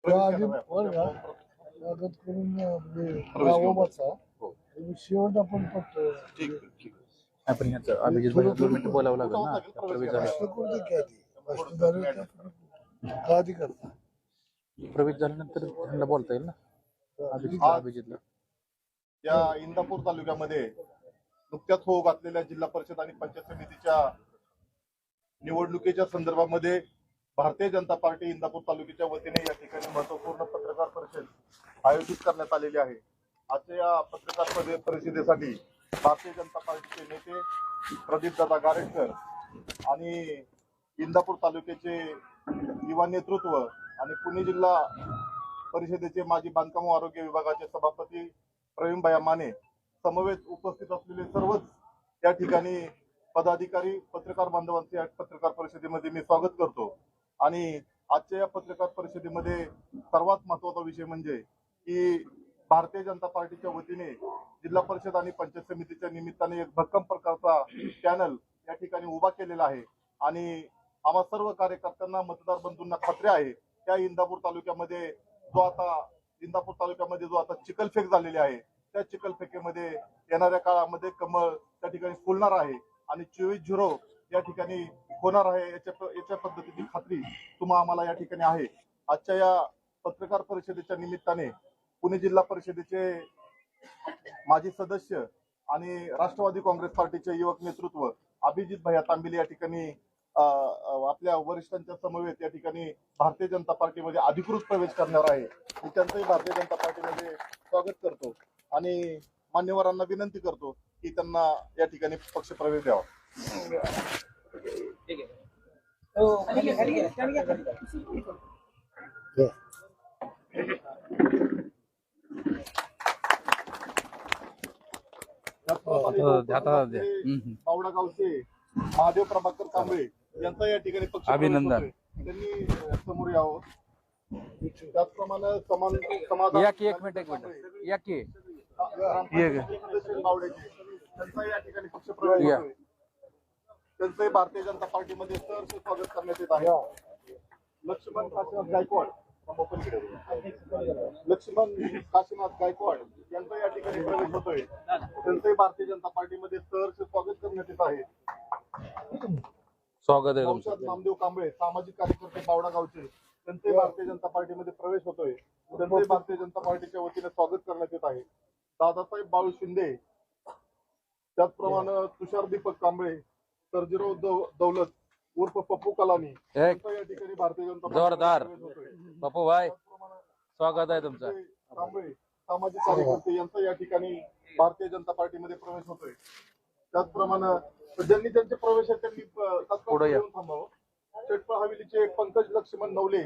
स्वागत करून गावाचा शेवट आपण फक्त आपण याचं अभिजित भाई 2 मिनिटं बोलावं लागेल ना. प्रवेश झाल्यानंतर त्यांना बोलता येईल ना अभिजितला. या इंदापूर तालुक्यामध्ये नुकत्याच होऊ घातलेल्या जिल्हा परिषद आणि पंचायत समितीच्या निवडणुकीच्या संदर्भामध्ये भारतीय जनता पार्टी इंदापूर तालुक्याच्या वतीने या ठिकाणी महत्वपूर्ण पत्रकार परिषद आयोजित करण्यात आलेली आहे. आजच्या या पत्रकार परिषदेसाठी भारतीय जनता पार्टीचे नेते प्रदीपदादा गारेटकर आणि इंदापूर तालुक्याचे युवा नेतृत्व आणि पुणे जिल्हा परिषदेचे माजी बांधकाम व आरोग्य विभागाचे सभापती प्रवीणभाई माने समवेत उपस्थित असलेले सर्वच या ठिकाणी पदाधिकारी पत्रकार बांधवांचे या पत्रकार परिषदेमध्ये मी स्वागत करतो. आणि आजच्या या पत्रकार परिषदेमध्ये सर्वात महत्त्वाचा विषय म्हणजे की भारतीय जनता पार्टीच्या वतीने जिल्हा परिषद आणि पंचायत समितीच्या निमित्ताने एक भक्कम प्रकारचा पॅनल या ठिकाणी उभा केलेला आहे आणि आम्हा सर्व कार्यकर्त्यांना मतदार बंधूंना खात्री आहे त्या इंदापूर तालुक्यामध्ये जो आता चिखलफेक झालेली आहे त्या चिखलफेकेमध्ये येणाऱ्या काळामध्ये कमळ त्या ठिकाणी फुलणार आहे आणि 24-0 या ठिकाणी होणार आहे याच्या पद्धतीची खात्री तुम्हा आम्हाला या ठिकाणी आहे. आजच्या या पत्रकार परिषदेच्या निमित्ताने पुणे जिल्हा परिषदेचे माजी सदस्य आणि राष्ट्रवादी काँग्रेस पार्टीचे युवक नेतृत्व अभिजित भैया तांबिले या ठिकाणी आपल्या वरिष्ठांच्या समवेत या ठिकाणी भारतीय जनता पार्टीमध्ये अधिकृत प्रवेश करणार आहे. मी त्यांचंही भारतीय जनता पार्टीमध्ये स्वागत करतो आणि मान्यवरांना विनंती करतो की त्यांना या ठिकाणी पक्ष प्रवेश द्यावा. पावडा गावचे महादेव प्रभाकर कांबळे यांचा या ठिकाणी पक्ष अभिनंदन. त्यांनी समोर यावं. त्याचप्रमाणे एक मिनिट त्यांचा या ठिकाणी पक्ष प्रवेश होतोय. त्यांचंही भारतीय जनता पार्टीमध्ये सहर्ष स्वागत करण्यात येत आहे. लक्ष्मण काशीनाथ गायकवाड यांचा या ठिकाणी प्रवेश होतोय. त्यांचंही भारतीय जनता पार्टीमध्ये सहर्ष स्वागत करण्यात येत आहे. स्वागत आहे. नामदेव कांबळे सामाजिक कार्यकर्ते पावडा गावचे त्यांचे भारतीय जनता पार्टीमध्ये प्रवेश होतोय. त्यांचे भारतीय जनता पार्टीच्या वतीने स्वागत करण्यात येत आहे. दादासाहेब बाळू शिंदे त्याचप्रमाणे तुषार दीपक कांबळे सर्जीराव दौलत उर्फ पप्पू कलानी या ठिकाणी भारतीय जनता जोरदार पप्पू भाई स्वागत आहे तुमचं. कांबळे सामाजिक कार्यकर्ते यांचा या ठिकाणी भारतीय जनता पार्टीमध्ये प्रवेश होतोय. त्याचप्रमाणे ज्यांनी त्यांचे प्रवेश आहेत त्यांनी तत्काळ थांबावं. शेटपळ हवेलीचे पंकज लक्ष्मण नवले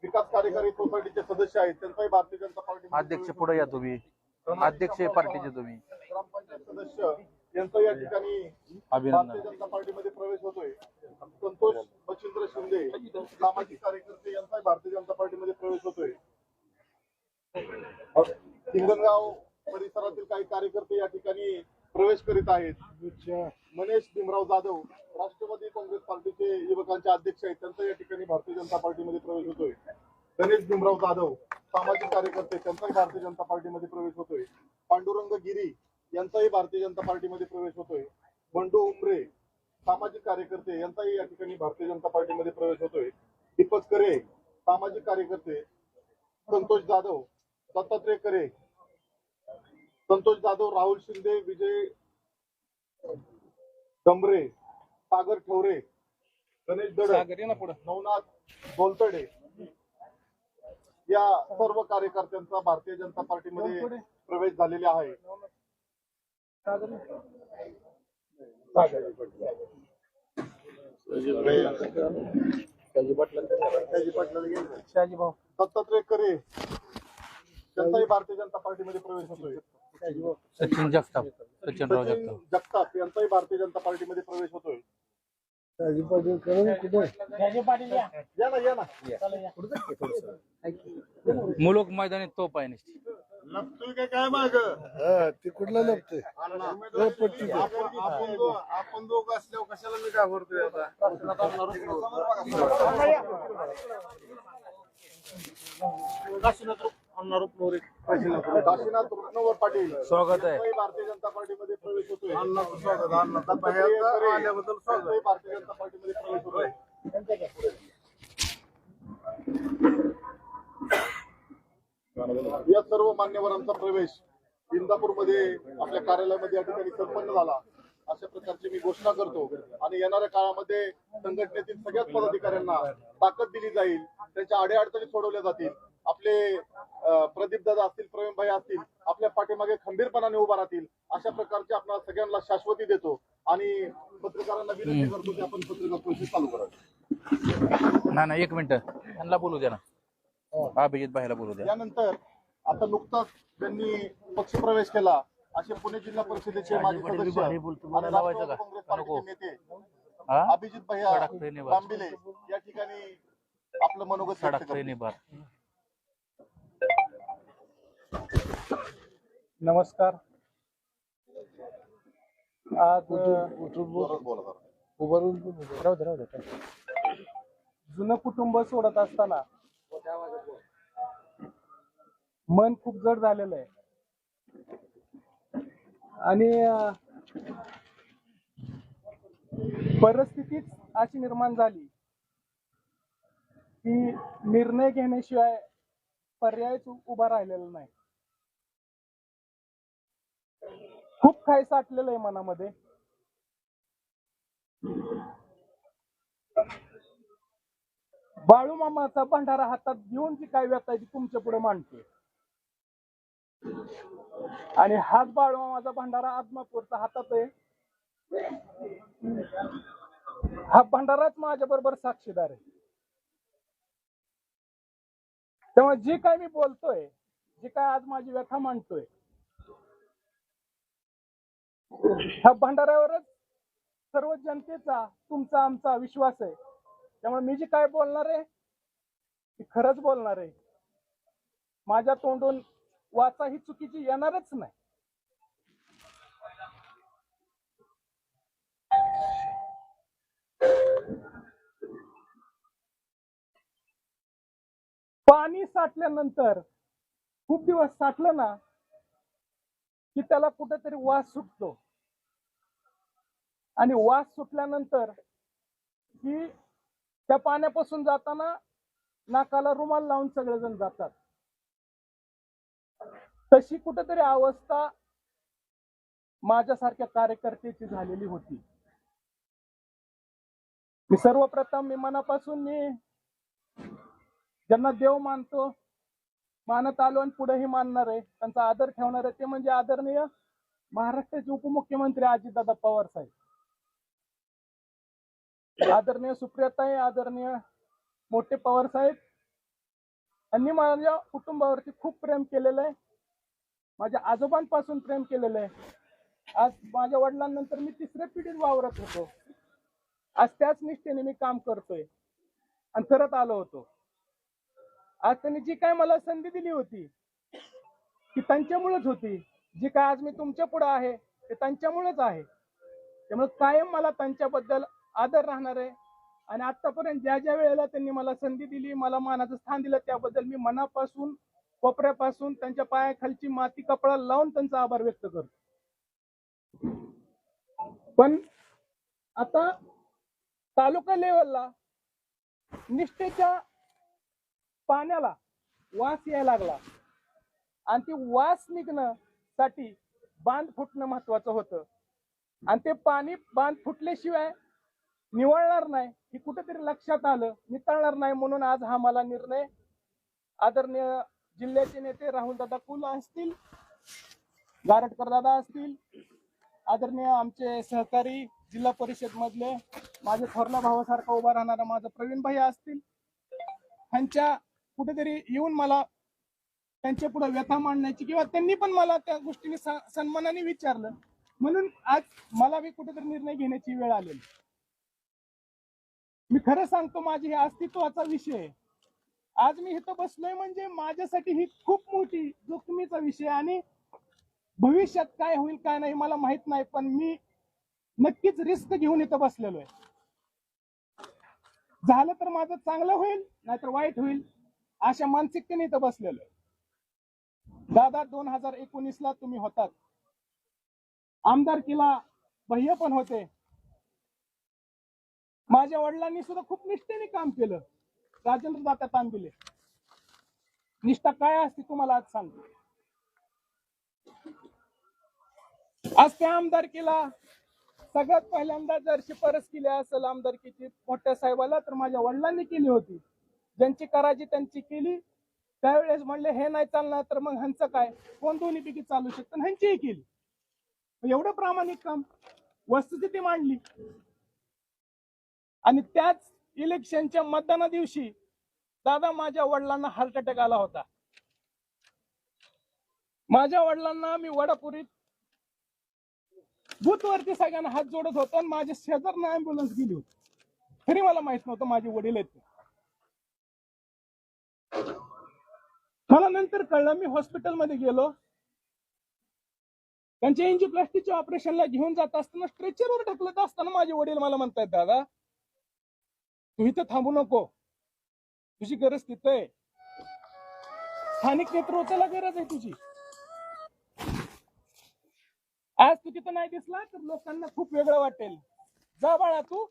विकास कार्यकारी सोसायटीचे सदस्य आहेत त्यांचाही भारतीय जनता पार्टी अध्यक्ष पुढे या तुम्ही अध्यक्ष पार्टीचे तुम्ही ग्रामपंचायत सदस्य यांचा या ठिकाणी भारतीय जनता पार्टीमध्ये प्रवेश होतोय. संतोष मच्छिंद्र शिंदे सामाजिक कार्यकर्ते यांचा भारतीय जनता पार्टीमध्ये प्रवेश होतोय. हिंगणगाव परिसरातील काही कार्यकर्ते या ठिकाणी प्रवेश करीत आहेत. मनेश भीमराव जाधव राष्ट्रवादी काँग्रेस पार्टीचे युवकांचे अध्यक्ष आहेत त्यांचा या ठिकाणी भारतीय जनता पार्टीमध्ये प्रवेश होतोय. गणेश भीमराव जाधव सामाजिक कार्यकर्ते त्यांचाही भारतीय जनता पार्टीमध्ये प्रवेश होतोय. पांडुरंग गिरी यांचाही भारतीय जनता पार्टीमध्ये प्रवेश होतोय. बंडू उमरे सामाजिक कार्यकर्ते यांचाही या ठिकाणी भारतीय जनता पार्टीमध्ये प्रवेश होतोय. दीपक करे सामाजिक कार्यकर्ते, संतोष जाधव, दत्तात्रय करे, संतोष जाधव, राहुल शिंदे, विजय डंबरे, सागर ठवरे, गणेश दडक, नवनाथ बोलतडे या सर्व कार्यकर्त्यांचा भारतीय जनता पार्टीमध्ये प्रवेश झालेला आहे. दत्तात्रय करे त्यांचाही भारतीय जनता पार्टीमध्ये प्रवेश होतोय. सचिन जगताप यांचाही भारतीय जनता पार्टीमध्ये प्रवेश होतोय. मुलुक मैदानी तोप आहे नुसती. लपतोय काय माग ते कुठला लपतोय आपण दोघ असल्यावर कशाला मी घाबरतोय आता. काशीनाथ रुपनवर पाटील स्वागत आहे. यांचाही भारतीय जनता पार्टीमध्ये प्रवेश होतोय. भारतीय जनता पार्टीमध्ये प्रवेश होतोय. या सर्व मान्यवरांचा प्रवेश इंदापूरमध्ये आपल्या कार्यालयामध्ये या ठिकाणी संपन्न झाला. अशा प्रकारची मी घोषणा करतो आणि येणाऱ्या काळामध्ये संघटनेतील सगळ्याच पदाधिकाऱ्यांना ताकद दिली जाईल. त्यांच्या अडीअडचणी सोडवल्या जातील. आपले प्रदीप दादा असतील, प्रवीण भाई असतील, आपल्या पाठीमागे खंबीरपणाने उभा राहतील. अशा प्रकारचे आपण सगळ्यांना शाश्वती देतो आणि पत्रकारांना विनंती करतो की आपण पत्रकार परिषद चालू करावी. नाही 1 मिनिट त्यांना बोलू द्या ना, अभिजित भाईला बोलू द्या. यानंतर आता नुकताच त्यांनी पक्षप्रवेश केला असे पुणे जिल्हा परिषदेचे माजी सदस्य आणि राष्ट्रवादी काँग्रेस पार्टीचे नेते अभिजित भैया बांबिले या ठिकाणी आपलं मनोगत व्यक्त करतात. नमस्कार. आज जुनं कुटुंब सोडत असताना मन खूप जड झालेलं आहे आणि परिस्थितीच अशी निर्माण झाली की निर्णय घेण्याशिवाय पर्यायच उभा राहिलेला नाही. खूप काही साठलेलं आहे मनामध्ये. बाळू मामाचा भंडारा हातात घेऊन जी काय व्यथा ती तुमच्या पुढे मांडते आणि हाच बाळू मामाचा भंडारा आदमापूरचा हातात आहे. हा भंडाराच माझ्या बरोबर साक्षीदार आहे. तेव्हा जे काय मी बोलतोय, जे काय आज माझी व्यथा मांडतोय, ह्या भंडाऱ्यावरच सर्व जनतेचा, तुमचा, आमचा विश्वास आहे. त्यामुळे मी जे काय बोलणार आहे ते खरंच बोलणार आहे. माझ्या तोंडून वाचा ही चुकीची येणारच नाही. पाणी साठल्यानंतर खूप दिवस साठलं ना की त्याला कुठेतरी वास सुटतो आणि वास सुटल्यानंतर की त्या पाण्यापासून जाताना नाकाला रुमाल लावून सगळेजण जातात. तशी कुठेतरी अवस्था माझ्यासारख्या कार्यकर्त्याची झालेली होती. मी सर्वप्रथम मनापासून ज्यांना देव मानतो, मानत आलो आणि पुढेही मानणार आहे, त्यांचा आदर ठेवणार आहे, ते म्हणजे आदरणीय महाराष्ट्राचे उपमुख्यमंत्री अजितदादा पवार साहेब, आदरणीय सुप्रियाताई, आदरणीय मोठे पवार साहेब यांनी माझ्या कुटुंबावरती खूप प्रेम केलेलं आहे. माझ्या आजोबांपासून प्रेम केलेलं आहे. आज माझ्या वडिलांनंतर मी 3ऱ्या पिढीत वावरत होतो. आज त्याच निष्ठेने मी काम करतोय आणि करत आलो होतो. आज त्यांनी जी काय मला संधी दिली होती ती त्यांच्यामुळेच होती. जी काय आज मी तुमच्या पुढे आहे ते त्यांच्यामुळेच आहे. त्यामुळे कायम मला त्यांच्याबद्दल आदर राहणार आहे आणि आतापर्यंत ज्या ज्या वेळेला त्यांनी मला संधी दिली, मला मानाचं स्थान दिलं, त्याबद्दल मी मनापासून, कोपऱ्यापासून त्यांच्या पायाखालची माती कपडा लावून त्यांचा आभार व्यक्त करतो. पण आता तालुका लेवलला निष्ठेच्या पाण्याला वास यायला लागला आणि ती वास निघण्यासाठी बांध फुटणं महत्वाचं होतं आणि ते पाणी बांध फुटल्याशिवाय निवळणार नाही हे कुठेतरी लक्षात आलं, नितळणार नाही. म्हणून आज हा मला निर्णय आदरणीय जिल्ह्याचे नेते राहुल दादा कुल असतील, गारटकर दादा असतील, आदरणीय आमचे सहकारी जिल्हा परिषद मधले माझे थोरल्या भावासारखा उभा राहणारा माझा प्रवीण भाई असतील, ह्यांच्या कुठेतरी येऊन मला त्यांच्या पुढे व्यथा मांडण्याची किंवा त्यांनी पण मला त्या गोष्टीने सन्मानाने विचारलं, म्हणून आज मला बी कुठेतरी निर्णय घेण्याची वेळ आलेली. मी खरं सांगतो, माझी हे अस्तित्वाचा विषय आहे. आज मी इथं बसलोय म्हणजे माझ्यासाठी ही खूप मोठी जोखमीचा विषय आणि भविष्यात काय होईल काय नाही मला माहित नाही, पण मी नक्कीच रिस्क घेऊन इथं बसलेलो आहे. झालं तर माझं चांगलं होईल, नाहीतर वाईट होईल. अशा मानसिकतेने इथं बसलेलो आहे. दादा 2019ला तुम्ही होतात, आमदारकीला भैया पण होते. माझ्या वडिलांनी सुद्धा खूप निष्ठेने काम केलं. राजेंद्र दादा तांबिले, निष्ठा काय असते तुम्हाला आज सांगतो. आज त्या आमदारकीला सगळ्यात पहिल्यांदा जर शिफारस केली असेल आमदारकीची मोठ्या साहेबाला, तर माझ्या वडिलांनी केली होती. ज्यांची करायची त्यांची केली. त्यावेळेस म्हणले हे नाही चालणार तर मग ह्यांचं काय, कोण दोन्ही पैकी चालू शकतं, ह्यांचीही केली. एवढं प्रामाणिक काम, वस्तुस्थिती मांडली. आणि त्याच इलेक्शनच्या मतदाना दिवशी दादा माझ्या वडिलांना हार्ट अटॅक आला होता. माझ्या वडिलांना मी वडापुरीत बूथवरती सगळ्यांना हात जोडत होतो आणि माझ्या शेजारनं अँब्युलन्स गेली होती. तरी मला माहित नव्हतं माझे वडील आहेत. मला नंतर कळलं. मी हॉस्पिटलमध्ये गेलो. त्यांच्या एंजियोप्लास्टीच्या ऑपरेशनला घेऊन जात असताना स्ट्रेचरवर ढकलत असताना माझे वडील मला म्हणतायत, दादा तू इथं थांबू नको, तुझी गरज तिथं आहे. स्थानिक नेतृत्वाला गरज आहे तुझी. आज तू तिथं नाही दिसला तर लोकांना खूप वेगळं वाटेल. जा बाळा तू,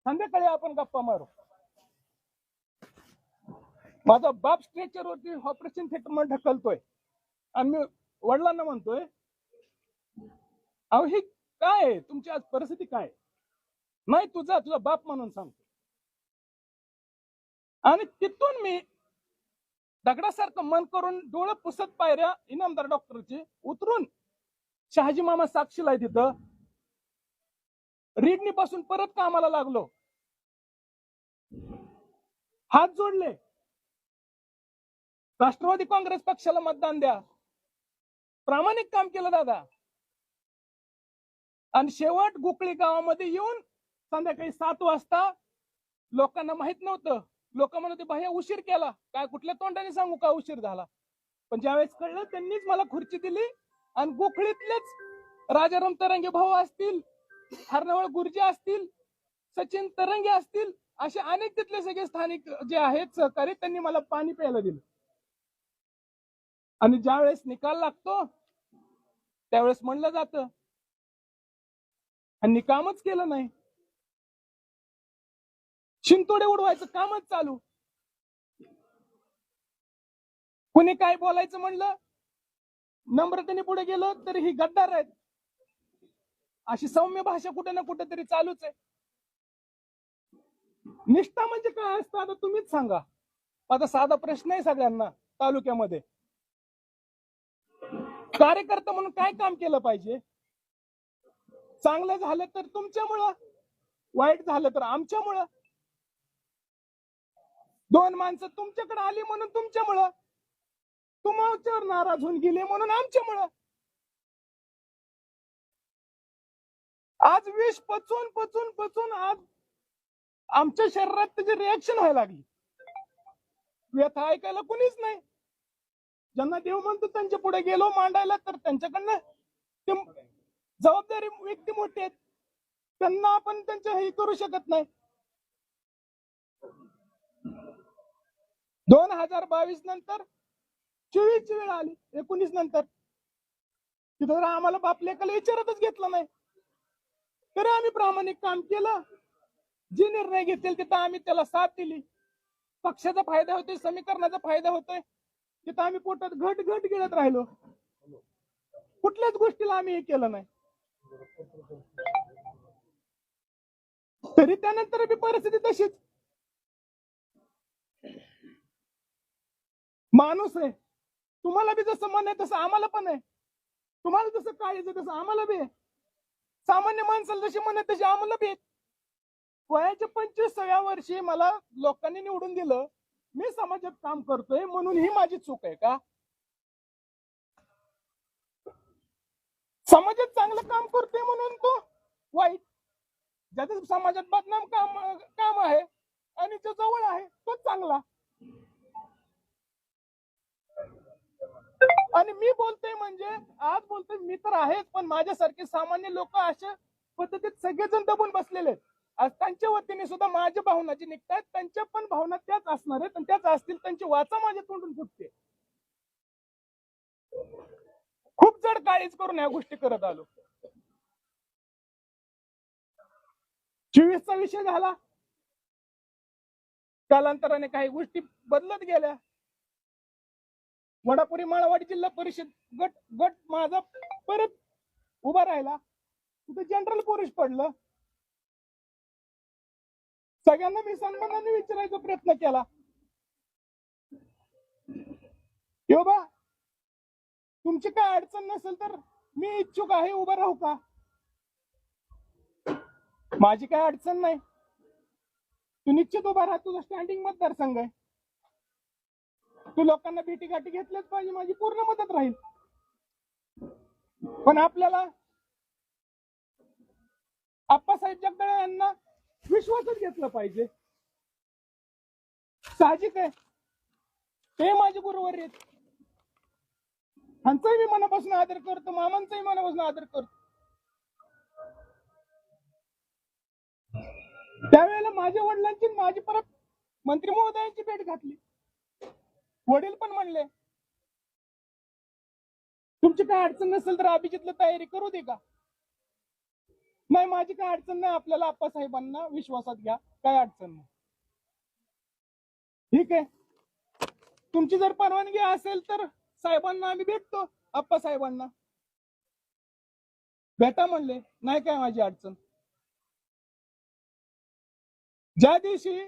संध्याकाळी आपण गप्पा मारू. माझा बाप स्ट्रेचरवरती ऑपरेशन थिएटर मध्ये ढकलतोय आणि मी वडिलांना म्हणतोय, अहो ही काय आहे तुमची आज परिस्थिती काय? नाही तुझा बाप म्हणून सांगतो. आणि तिथून मी दगडासारखं मन करून डोळं पुसत पायऱ्या इनामदार डॉक्टरची उतरून शहाजी मामा साक्षीला आहे तिथं रिडनी पासून परत कामाला लागलो. हात जोडले, राष्ट्रवादी काँग्रेस पक्षाला मतदान द्या. प्रामाणिक काम केलं दादा. आणि शेवट गोकळी गावामध्ये येऊन संध्याकाळी 7 वाजता लोकांना माहित नव्हतं. लोक म्हणते भैया उशीर केला, काय कुठल्या तोंडाने सांगू का उशीर झाला. पण ज्यावेळेस कळलं त्यांनीच मला खुर्ची दिली आणि गोखळीतलेच राजाराम तरंगे भाऊ असतील, हरणावळ गुरुजी असतील, सचिन तरंगे असतील, असे अनेक तिथले सगळे स्थानिक जे आहेत सहकारी, त्यांनी मला पाणी प्यायला दिलं. आणि ज्यावेळेस निकाल लागतो त्यावेळेस म्हणलं जातं आणि कामच केलं नाही. शिंतोडे उडवायचं कामच चालू. कुणी काय बोलायचं म्हणलं, नम्रतेने पुढे गेलो तरी ही गद्दार आहेत अशी सौम्य भाषा कुठे ना कुठे तरी चालूच आहे. निष्ठा म्हणजे काय असतं आता तुम्हीच सांगा. आता साधा प्रश्न आहे सगळ्यांना तालुक्यामध्ये, कार्यकर्ता म्हणून काय काम केलं पाहिजे? चांगलं झालं तर तुमच्यामुळं, वाईट झालं तर आमच्यामुळं. 2 माणसं तुमच्याकडे आली म्हणून तुमच्यामुळं, तुमच्यावर नाराज होऊन गेले म्हणून आमच्यामुळं. आज विष पचून पचून पचून आज आमच्या शरीरात त्याची रिएक्शन व्हायला लागली. व्यथा ऐकायला कुणीच नाही. ज्यांना देव म्हणतो त्यांच्या पुढे गेलो मांडायला तर त्यांच्याकडनं ते जबाबदारी व्यक्ती मोठी आहेत, त्यांना आपण त्यांच्या हे करू शकत नाही. 2022 नंतर 24 ची वेळ आली, 19 नंतर तिथं आम्हाला बाप लेकाला विचारतच घेतलं नाही. तरी आम्ही प्रामाणिक काम केलं. जे निर्णय घेतील तिथं आम्ही त्याला साथ दिली. पक्षाचा फायदा होतोय, समीकरणाचा फायदा होतोय, तिथं आम्ही पोटात घट घट गिळत राहिलो. कुठल्याच गोष्टीला आम्ही हे केलं नाही. तरी त्यानंतर बी परिस्थिती तशीच. माणूस आहे, तुम्हाला बी जसं मन आहे तसं आम्हाला पण आहे. तुम्हाला जसं काय आहे तसं आम्हाला बी आहे. सामान्य माणसाला जशी मन आहे तशी आम्हाला बी आहे. वयाच्या 25व्या वर्षी मला लोकांनी निवडून दिलं, मी समाजात काम करतोय म्हणून ही माझी चूक आहे का? समाजात चांगलं काम करतोय म्हणून तो वाईट, ज्याचं समाजात बदनाम काम आहे आणि जो जवळ आहे तो चांगला. आणि मी बोलतोय म्हणजे आज बोलतोय मी तर आहेच, पण माझ्यासारखे सामान्य लोक अशा पद्धतीत सगळेजण दबून बसलेले आहेत. आज त्यांच्या वतीने सुद्धा माझ्या भावना जी निघतायत त्यांच्या पण भावना त्याच असणार आहेत आणि त्याच असतील. त्यांची वाचा माझ्या तोंडून फुटते. खूप जड काळीच करून या गोष्टी करत आलो. 24चा विषय झाला, कालांतराने काही गोष्टी बदलत गेल्या. वडापुरी माळवाडी जिल्हा परिषद गट माझा परत उभा राहिला. तिथे जनरल पुरुष पडलं. सगळ्यांना मी सन्मानाने विचारायचा प्रयत्न केला की बाबा तुमची काय अडचण नसेल तर मी इच्छुक आहे, उभं राहू का? माझी काय अडचण नाही, तू निश्चित उभा राहा, तुझा स्टँडिंग मतदारसंघ आहे, तू लोकांना भेटी गाठी घेतल्याच पाहिजे, माझी पूर्ण मदत राहील. पण आपल्याला आप्पासाहेब जगदाळे यांना विश्वासात घेतलं पाहिजे. साहजिक आहे, ते माझे गुरुवर आहेत. त्यांचाही मी मनापासून आदर करतो, मामांचाही मनापासून आदर करतो. त्यावेळेला माझ्या वडिलांची माझी परत मंत्री महोदयांची भेट घातली. वडील पण म्हणले तुमची काय अडचण नसेल तर अभिजितला तयारी करू दे का? नाही, माझी काय अडचण नाही, आपल्याला आप्पासाहेबांना विश्वासात घ्या, काय अडचण नाही. ठीक आहे, तुमची जर परवानगी असेल तर साहेबांना आम्ही भेटतो. आप्पासाहेबांना भेटा म्हणले, नाही काय माझी अडचण. ज्या दिवशी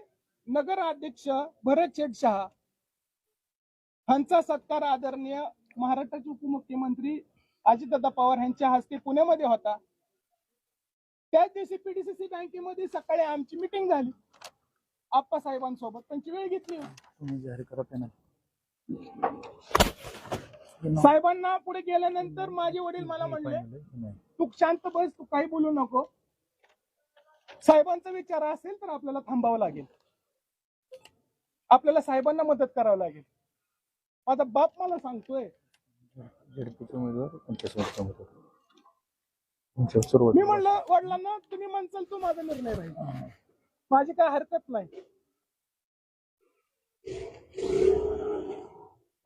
नगर अध्यक्ष भरत शेठ शहा यांचा सत्कार आदरणीय महाराष्ट्राचे उपमुख्यमंत्री अजितदादा पवार यांच्या हस्ते पुण्यामध्ये होता, त्याच दिवशी पीडीसीसी बँकेमध्ये सकाळी आमची मीटिंग झाली आप्पासाहेबांसोबत. त्यांची वेळ घेतली. तुम्ही जाहीर करत नाही. साहेबांना पुढे गेल्यानंतर माझे वडील मला म्हणले तू शांत बस, तू काही बोलू नको, साहेबांचा विचार असेल तर आपल्याला थांबावं लागेल, आपल्याला साहेबांना मदत करावं लागेल. माझा बाप मला सांगतोय, झडपीचे उमेदवार 25 वर्ष होते. सुरुवात मी म्हणलं वडिलांना तुम्ही म्हणसाल तू माझा निर्णय राहील, माझी काय हरकत नाही.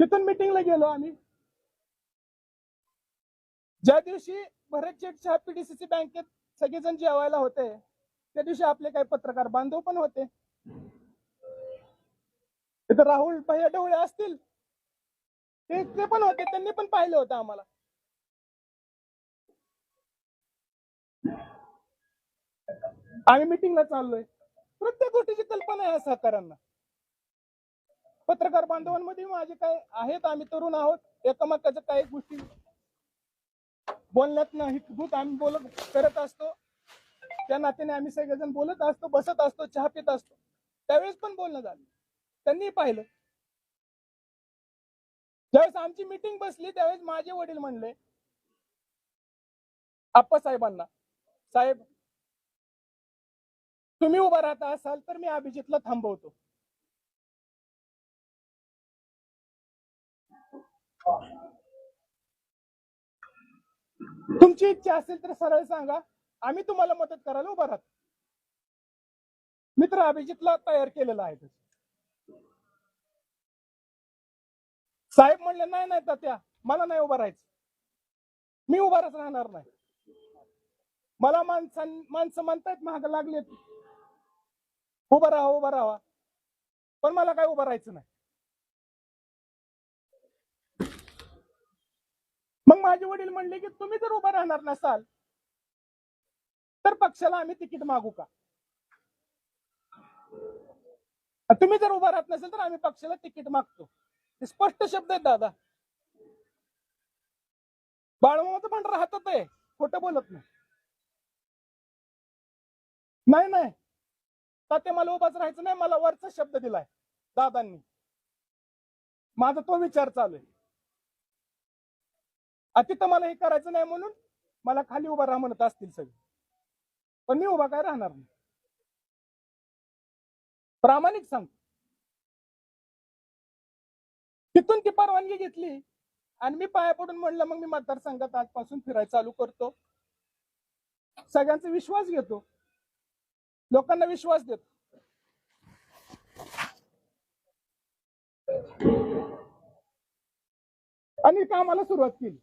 तिथून मिटिंगला गेलो आम्ही. ज्या दिवशी भरत शेठ शहा पीडीसीसी बँकेत सगळेजण जेवायला होते, त्या दिवशी आपले काही पत्रकार बांधव पण होते. तिथे राहुल भैया ढवळे असतील, ते पण होते, त्यांनी पण पाहिलं होतं आम्हाला. आम्ही मिटिंगला चाललोय. प्रत्येक गोष्टीची कल्पना आहे सहकाऱ्यांना. पत्रकार बांधवांमध्ये माझे काय आहेत, आम्ही तरुण आहोत, एकमेकाच्या काही गोष्टी बोलण्यात नाही हितभूत आम्ही बोलत करत असतो. त्या नात्याने आम्ही सगळेजण बोलत असतो, बसत असतो, चहा पित असतो. त्यावेळेस पण बोलणं झालं, त्यांनी पाहिलं. ज्यावेळेस आमची मीटिंग बसली त्यावेळेस माझे वडील म्हणले आप्पासाहेबांना, साहेब तुम्ही उभा राहता असाल तर मी अभिजितला थांबवतो. तुमची इच्छा असेल तर सरळ सांगा, आम्ही तुम्हाला मदत करायला उभा राहतो. मित्र अभिजितला तयार केलेला आहे. साहेब म्हणले नाही नाही तात्या, मला नाही उभा राहायचं, मी उभाच राहणार नाही. मला माणसं म्हणतायत महाग लागलेत उभा राहा उभा राहा, पण मला काय उभं राहायचं नाही. मग माझे वडील म्हणले की तुम्ही जर उभा राहणार नसाल तर पक्षाला आम्ही तिकीट मागू का? तुम्ही जर उभा राहत नसेल तर आम्ही पक्षाला तिकीट मागतो. हे स्पष्ट शब्द आहेत दादा. बाळमामाचं पण राहतात आहे, खोटं बोलत नाही. नाही नाही तात्या मला उभाच राहायचं नाही, मला वरचा शब्द दिलाय दादांनी, माझा तो विचार चालू आहे. तिथं मला हे करायचं नाही म्हणून मला खाली उभा राहा म्हणत असतील सगळे, पण मी उभा काय राहणार नाही. प्रामाणिक सांगतो. तिथून ती परवानगी घेतली आणि मी पाया पडून म्हणलं मग मी मतदारसंघात आजपासून फिरायला चालू करतो, सगळ्यांचा विश्वास घेतो. लोकांना विश्वास देतो. आणि कामाला सुरुवात केली.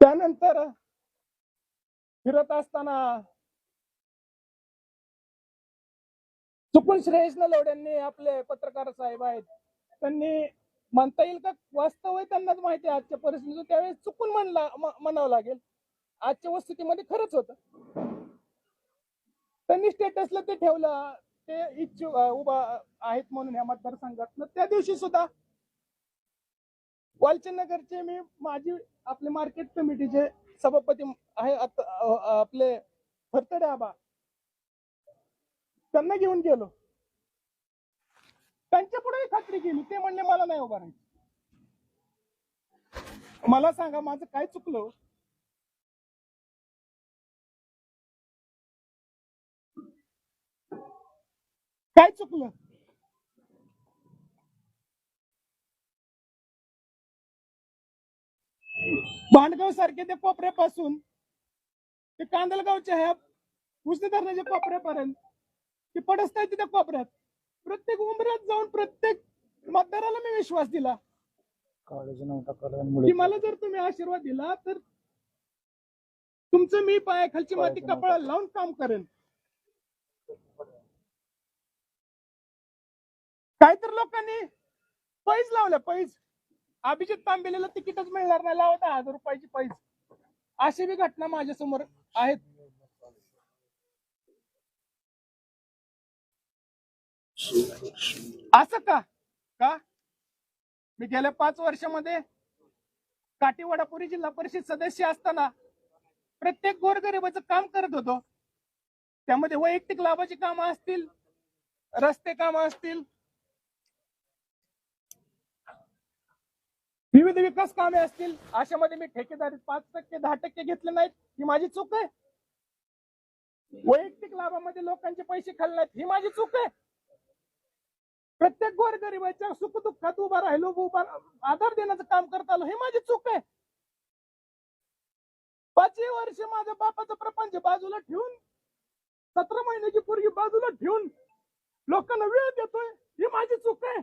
त्यानंतर फिरत असताना चुकून श्रेयस नलवड्यांनी, आपले पत्रकार साहेब आहेत, त्यांनी म्हणता येईल का वास्तव आहे त्यांनाच माहिती आहे आजच्या परिस्थितीचं, त्यावेळेस चुकून म्हणावं लागेल, आजच्या वस्तुस्थितीमध्ये खरंच होतं. त्यांनी स्टेटसला ते ठेवलं, ते इच्छुक उभा आहेत म्हणून या मतदारसंघात. त्या दिवशी सुद्धा वालचंदनगरचे मी माझी आपले मार्केट कमिटीचे सभापती आहे आपले फरतडे आबा, त्यांना घेऊन गेलो. त्यांच्या पुढे खात्री केली. ते म्हणले मला नाही उभा राहायचं. मला सांगा माझं काय चुकलं? काय चुकलं? भांडगाव सारखे ते कोपऱ्यापासून ते कांदलगावच्या ह्या उजनी धरणाच्या कोपऱ्यापर्यंत ते पडस्त आहे त्या कोपऱ्यात प्रत्येक उंबऱ्यात जाऊन प्रत्येक मतदाराला मी विश्वास दिला की मला जर तुम्ही आशीर्वाद दिला तर तुमचं मी पायाखालची माती कपाळाला लावून काम करेन. काय तर लोकांनी पैज लावल्या, पैज. अभिजित तांबेलेला तिकीटच मिळणार नाही, लावा 10,000 रुपयाची पैज. अशी बी घटना माझ्या समोर आहेत. असं का मी गेल्या 5 वर्षामध्ये काटीवाडापुरी जिल्हा परिषद सदस्य असताना प्रत्येक गोरगरिबाचं काम करत होतो. त्यामध्ये वैयक्तिक लाभाची कामं असतील, रस्ते कामं असतील, विविध विकास कामे असतील, अशामध्ये मी ठेकेदारी 5%, 10% घेतले नाहीत, ही माझी चूक आहे. वैयक्तिक लाभामध्ये लोकांचे पैसे खाल्ले नाहीत, ही माझी चूक आहे. प्रत्येक गोरगरिबाच्या सुखदुःखात उभा राहिलो, आधार देण्याचं काम करता आलो, ही माझी चूक आहे. 5 वर्ष माझ्या बापाचा प्रपंच बाजूला ठेवून, 17 महिन्याची पोरगी बाजूला ठेवून लोकांना वेळ देतोय, ही माझी चूक आहे.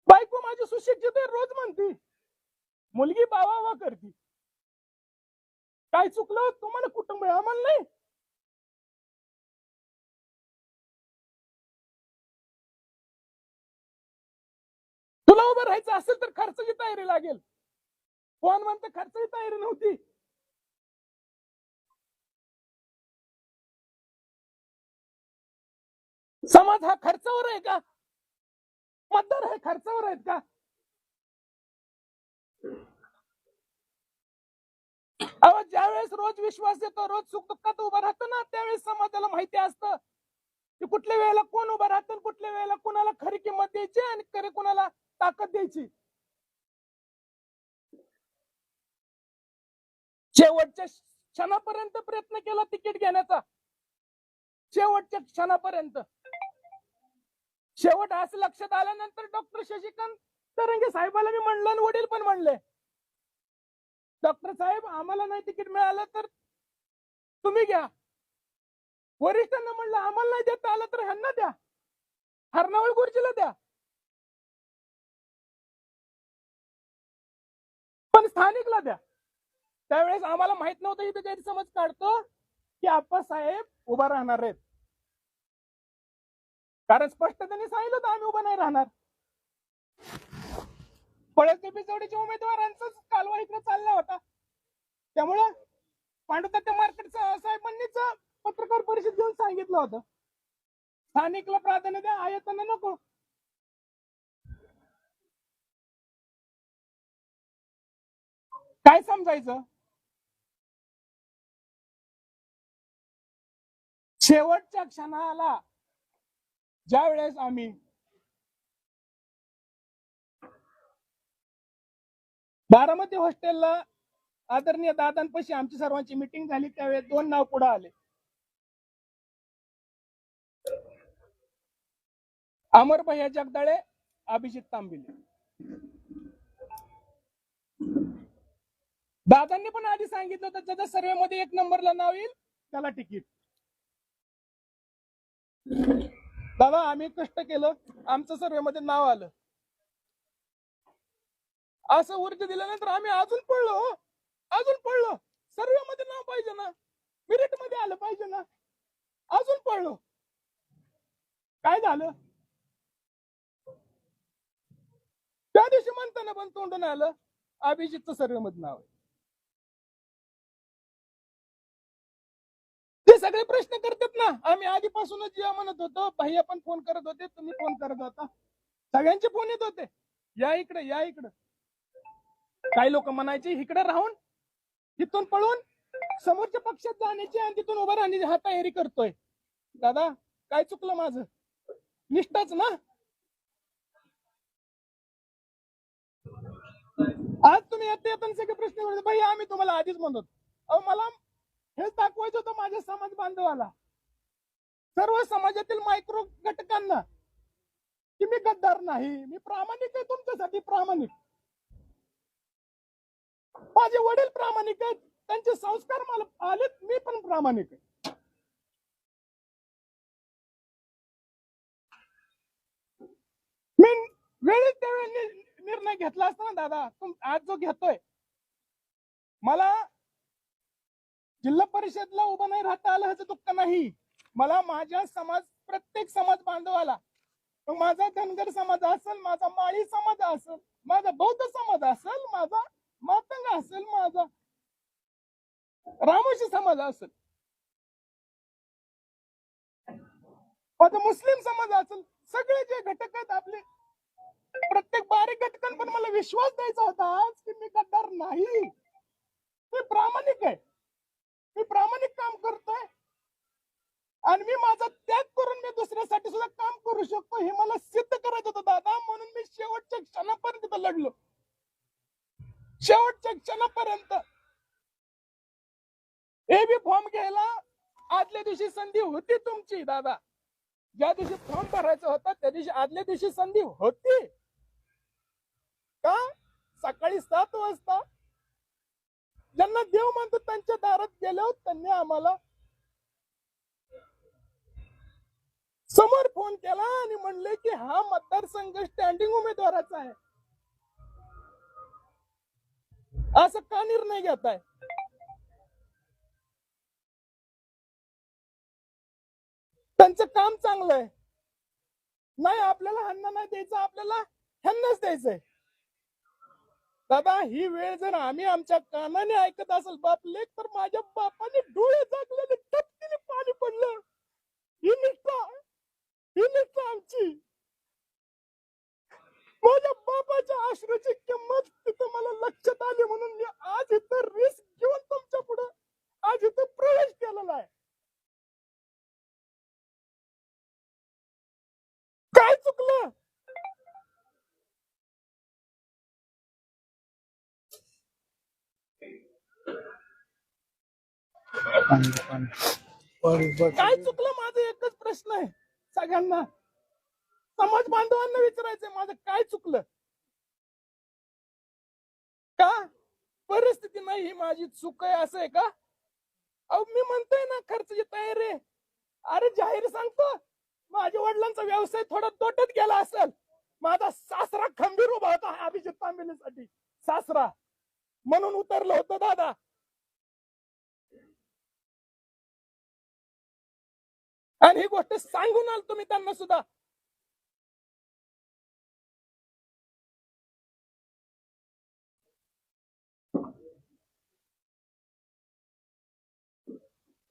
बायको माझी सुशिक्षित आहे, रोज म्हणती, मुलगी बावा करती. काय चुकलं? तुम्हाला कुटुंब आहे, आम्हाला नाही. तुला उभं राहायचं असेल तर खर्चाची तयारी लागेल. कोण म्हणतं खर्चाची तयारी नव्हती? समाज हा खर्चावर आहे का? मतदार हे खर्चावर आहेत का? अहो, ज्यावेळेस रोज विश्वास देतो, रोज सुख दुःखात उभं राहतो ना, त्यावेळेस समाजाला माहिती असतं की कुठल्या वेळेला कोण उभं राहतं, कुठल्या वेळेला कुणाला खरी किंमत द्यायची आणि खरी कुणाला ताकद द्यायची. शेवटच्या क्षणापर्यंत प्रयत्न केला तिकीट घेण्याचा, शेवटच्या क्षणापर्यंत. शेवट असं लक्षात आल्यानंतर डॉक्टर शशिकांत तरंगे साहेबाला मी म्हणलं आणि वडील पण म्हणले, डॉक्टर साहेब आम्हाला नाही तिकीट मिळालं तर तुम्ही घ्या. वरिष्ठांना म्हणलं आम्हाला नाही देता आलं तर ह्यांना द्या, हरनावळ गुरुजीला द्या. पण स्थानिकला द्या. त्यावेळेस आम्हाला माहित नव्हतं, इथे गैरसमज काढतो की आप्पासाहेब उभा राहणार आहेत, कारण स्पष्ट त्यांनी सांगितलं होतं आम्ही उभा नाही राहणार. पळसदेवी पिचवडीच्या उमेदवारांचाच कालवा इकडे चालला होता. त्यामुळं पांडुतात्या मार्केट साहेबांनीच पत्रकार परिषद घेऊन सांगितलं होतं स्थानिकला प्राधान्य द्या, आयतांना नको. काय समजायचं? शेवटच्या क्षणाला ज्या वेळेस आम्ही बारामती हॉस्टेलला आदरणीय दादांपाशी आमची सर्वांची मीटिंग झाली, त्यावेळेस 2 नाव पुढे आले. अमर भैया जगदाळे, अभिजित तांबिले. दादांनी पण आधी सांगितलं होतं ज्याच्या सर्वे मध्ये 1 नंबरला नाव येईल त्याला तिकीट. दादा आम्ही कष्ट केलं, आमचं सर्वे मध्ये नाव आलं. असं ऊर्जा दिल्यानंतर आम्ही अजून पडलो. सर्वे मध्ये नाव पाहिजे ना, मेरिट मध्ये आलं पाहिजे ना, अजून पडलो. काय झालं? त्या दिवशी म्हणताना पण तोंडून आलं अभिजितचं सर्वे मध्ये नाव आहे. ते सगळे प्रश्न करतात ना, आम्ही आधीपासूनच जे म्हणत होतो, भैया पण फोन करत होते, तुम्ही फोन करत होता, सगळ्यांचे फोन येत होते, या इकडे. काही लोक म्हणायचे इकडे राहून तिथून पळून समोरच्या पक्षात जाण्याची आणि तिथून उभं राहण्याची हा तयारी करतोय. दादा काय चुकलं माझं? निष्ठाच ना. आज तुम्ही येते सगळे प्रश्न करतो, भैया आम्ही तुम्हाला आधीच म्हणतो. अहो मला हेच दाखवायचं होतं माझ्या समाज बांधवाला, सर्व समाजातील मायक्रो घटकांना, की मी गद्दार नाही, मी प्रामाणिक आहे, तुमच्यासाठी प्रामाणिक. माझे वडील प्रामाणिक आहेत, त्यांचे संस्कार मला आलेत, मी पण प्रामाणिक आहे. मी वेळेत त्यावेळी निर्णय घेतला असता ना दादा, आज जो घेतोय, मला जिल्हा परिषदला उभं नाही राहता आलं ह्याचं दुःख नाही. मला माझ्या प्रत्येक समाज बांधवाला, मग माझा धनगर समाज असेल, माझा माळी समाज असेल, माझा बौद्ध समाज असेल, माझा मातंग असेल, माझा रामोशी समाज असेल, माझा मुस्लिम समाज असेल, सगळे जे घटक आहेत आपले, प्रत्येक बारीक घटकां पण मला विश्वास द्यायचा होता आज की मी गद्दार नाही, मी प्रामाणिक आहे, मी प्रामाणिक काम करतोय आणि मी माझा त्याग करून मी दुसऱ्यासाठी सुद्धा काम करू शकतो हे मला सिद्ध करायचं होतं दादा. म्हणून मी शेवटच्या क्षणापर्यंत लढलो, शेवटच्या क्षणापर्यंत. एबी फॉर्म घ्यायला आदल्या दिवशी संधी होती तुमची दादा, ज्या दिवशी फॉर्म भरायचा होता त्या दिवशी आदल्या दिवशी संधी होती का? सकाळी 7 वाजता ज्यांना देव मानतो त्यांच्या दारात गेलो, त्यांनी आम्हाला समोर फोन केला आणि म्हणले की हा मतदारसंघ स्टँडिंग उमेदवाराचा आहे, असं का निर्णय घेताय? त्यांचं काम चांगलं आहे, नाही आपल्याला ह्यांना नाही द्यायचं, आपल्याला ह्यांनाच द्यायचंय. दादा ही वेळ जर आम्ही आमच्या कानाने ऐकत असेल बाप लेख, तर माझ्या बापाने डोळे जागलेले, टपकीने पाणी पडलं. ही निष्ठा आमची, माझ्या बापाच्या आश्रयाची किंमत तिथं मला लक्षात आली, म्हणून मी आज इथं रिस्क घेऊन तुमच्या पुढे आज इथं प्रवेश केलेला आहे. काय चुकलं? काय चुकलं? माझं एकच प्रश्न आहे सगळ्यांना, समाज बांधवांना विचारायचंय, माझं काय चुकलं? का परिस्थिती नाही ही माझी चूक आहे असं आहे का? अहो मी म्हणतोय ना खर्चाची तयारी आहे. अरे जाहीर सांगतो, माझ्या वडिलांचा व्यवसाय थोडा तोट्यात गेला असेल, माझा सासरा खंबीर उभा होता अभिजित तांबिलेसाठी, सासरा म्हणून उतरलं होतं दादा. आणि ही गोष्ट सांगून आलो तुम्ही त्यांना सुद्धा.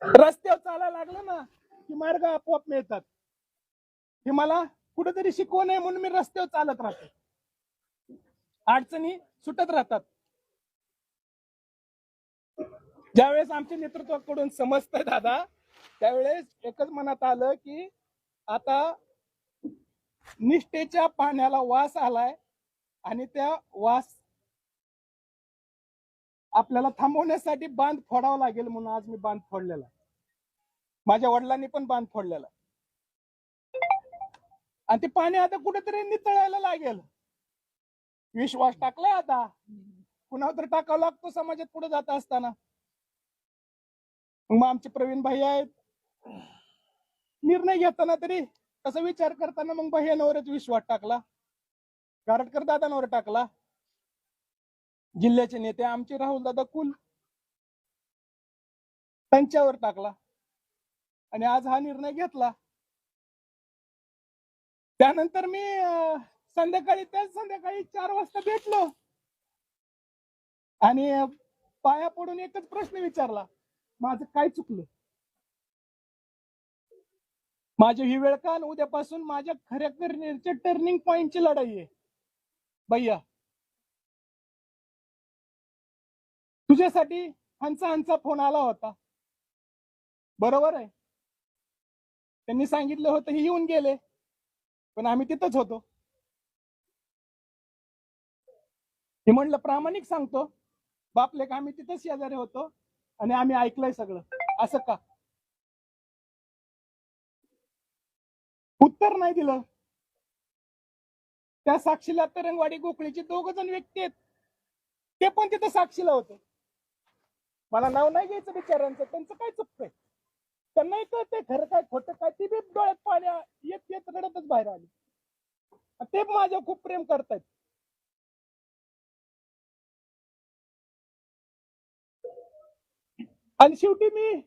रस्त्यावर चालायला लागलं ना की मार्ग आपोआप मिळतात, हे मला कुठेतरी शिकवण आहे, म्हणून मी रस्त्यावर चालत राहतो, अडचणी सुटत राहतात. ज्यावेळेस आमच्या नेतृत्वाकडून समजतंय दादा, त्यावेळेस एकच मनात आलं की आता निष्ठेच्या पाण्याला वास आलाय आणि त्या वास आपल्याला थांबवण्यासाठी बांध फोडावा लागेल, म्हणून आज मी बांध फोडलेला. माझ्या वडिलांनी पण बांध फोडलेला. आणि ते पाणी आता कुठेतरी नितळायला लागेल. विश्वास टाकलाय आता, कुणावर तरी टाकावं लागतो समाजात पुढे जात असताना. मग आमचे प्रवीण भाई आहेत, निर्णय घेताना तरी तसा विचार करताना मग भैयानवरच विश्वास टाकला, गारटकर दादांवर टाकला. जिल्ह्याचे नेते आमचे राहुल दादा कुल त्यांच्यावर टाकला आणि आज हा निर्णय घेतला. त्यानंतर मी त्याच संध्याकाळी 4 वाजता भेटलो आणि पाया पडून एकच प्रश्न विचारला, माझं काय चुकलं? माझी ही वेळ का? उद्यापासून माझ्या खऱ्या करिअरच्या टर्निंग पॉइंटची लढाई आहे. भैया, तुझ्यासाठी हंचा फोन आला होता, बरोबर आहे. त्यांनी सांगितलं होतं हे येऊन गेले, पण आम्ही तिथंच होतो. हे म्हणलं प्रामाणिक सांगतो, बापले का आम्ही तिथंच शेजारी होतो आणि आम्ही ऐकलंय सगळं. असं का? उत्तर नाही दिलं. त्या साक्षीला तरंगवाडी गोखळीचे 2 जण व्यक्ती आहेत, ते पण तिथं साक्षीला होते. मला नाव नाही घ्यायचं बिचाऱ्यांचं, त्यांचं काय चुकतंय? त्यांनाही कळतंय खरं काय खोटं काय. ती बी डोळ्यात पाणी येत येत रडतच बाहेर आली. ते माझ्यावर खूप प्रेम करतायत. आणि शेवटी मी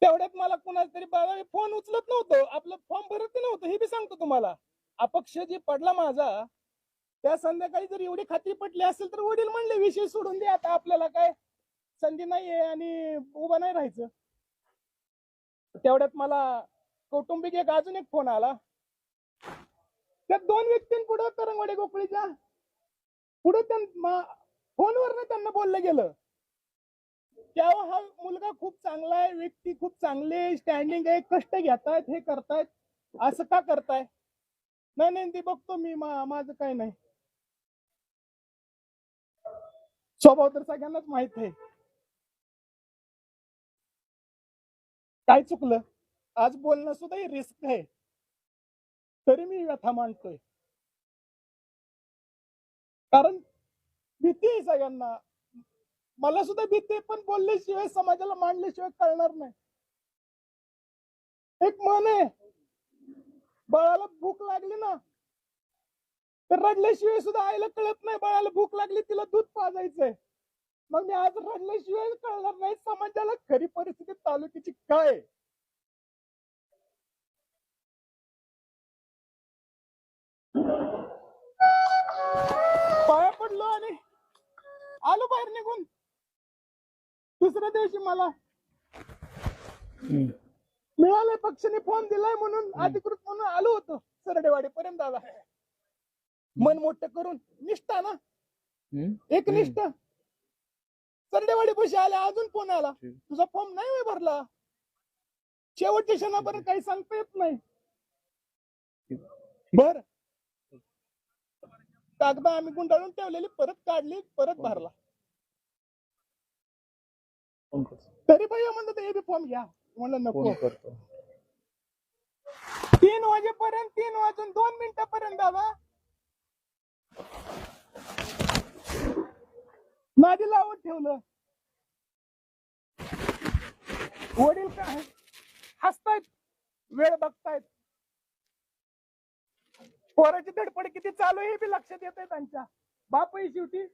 तेवढ्यात मला कुणाला तरी फोन उचलत नव्हतं, आपलं फॉर्म भरत नव्हतं, हे बी सांगतो तुम्हाला. अपक्ष जे पडला माझा, त्या संध्याकाळी जर एवढी खात्री पटली असेल तर वडील म्हणले विषय सोडून दे, आता आपल्याला काय संधी नाहीये आणि उभं नाही राहायचं. तेवढ्यात मला कौटुंबिक अजून एक फोन आला. त्या 2 व्यक्तींपुढे तरंगवाडी गोकुळीच्या पुढे फोनवर त्यांना बोललं गेलं, तेव्हा हा मुलगा खूप चांगला आहे, व्यक्ती खूप चांगले, स्टँडिंग आहे, कष्ट घेतायत, हे करतायत, असं का करताय? नाही ती बघतो मी, माझं काय नाही. स्वभाव तर सगळ्यांनाच माहित आहे. काय चुकलं? आज बोलणं सुद्धा ही रिस्क आहे, तरी मी व्यथा मांडतोय. कारण भीती आहे सगळ्यांना, मला सुद्धा भीती, पण बोलल्याशिवाय, समाजाला मांडल्याशिवाय कळणार नाही. एक म्हण आहे, बाळाला भूक लागली ना तर रडल्याशिवाय सुद्धा आईला कळत नाही बाळाला भूक लागली, तिला दूध पाजायचंय. मग मी आज रडल्याशिवाय कळणार नाही समाजाला खरी परिस्थिती तालुक्याची काय. पाया पडलो आणि आलो बाहेर निघून. दुसऱ्या दिवशी मला मिळालंय, पक्षाने फोन दिलाय म्हणून अधिकृत म्हणून आलो होतो सरडेवाडी पर्यंत. आला मन मोठं करून, निष्ठा ना, एक निष्ठा. सरडेवाडी पैसे आले, अजून फोन आला, तुझा फॉर्म नाही भरला. शेवटच्या क्षणापर्यंत काही सांगता येत नाही. बर, कागद आम्ही गुंडाळून ठेवलेली परत काढली, परत भरला. तरी भैया म्हणतात हे बी फॉर्म घ्या, म्हणलं नको. 3 वाजेपर्यंत, 3 वाजून 2 मिनिटापर्यंत दादा नादी लावत ठेवलं. वडील काय हसतायत, वेळ बघतायत, पोराची धडपड किती चालू आहे हे बी लक्षात येत आहे त्यांच्या. बाप आहे शेवटी,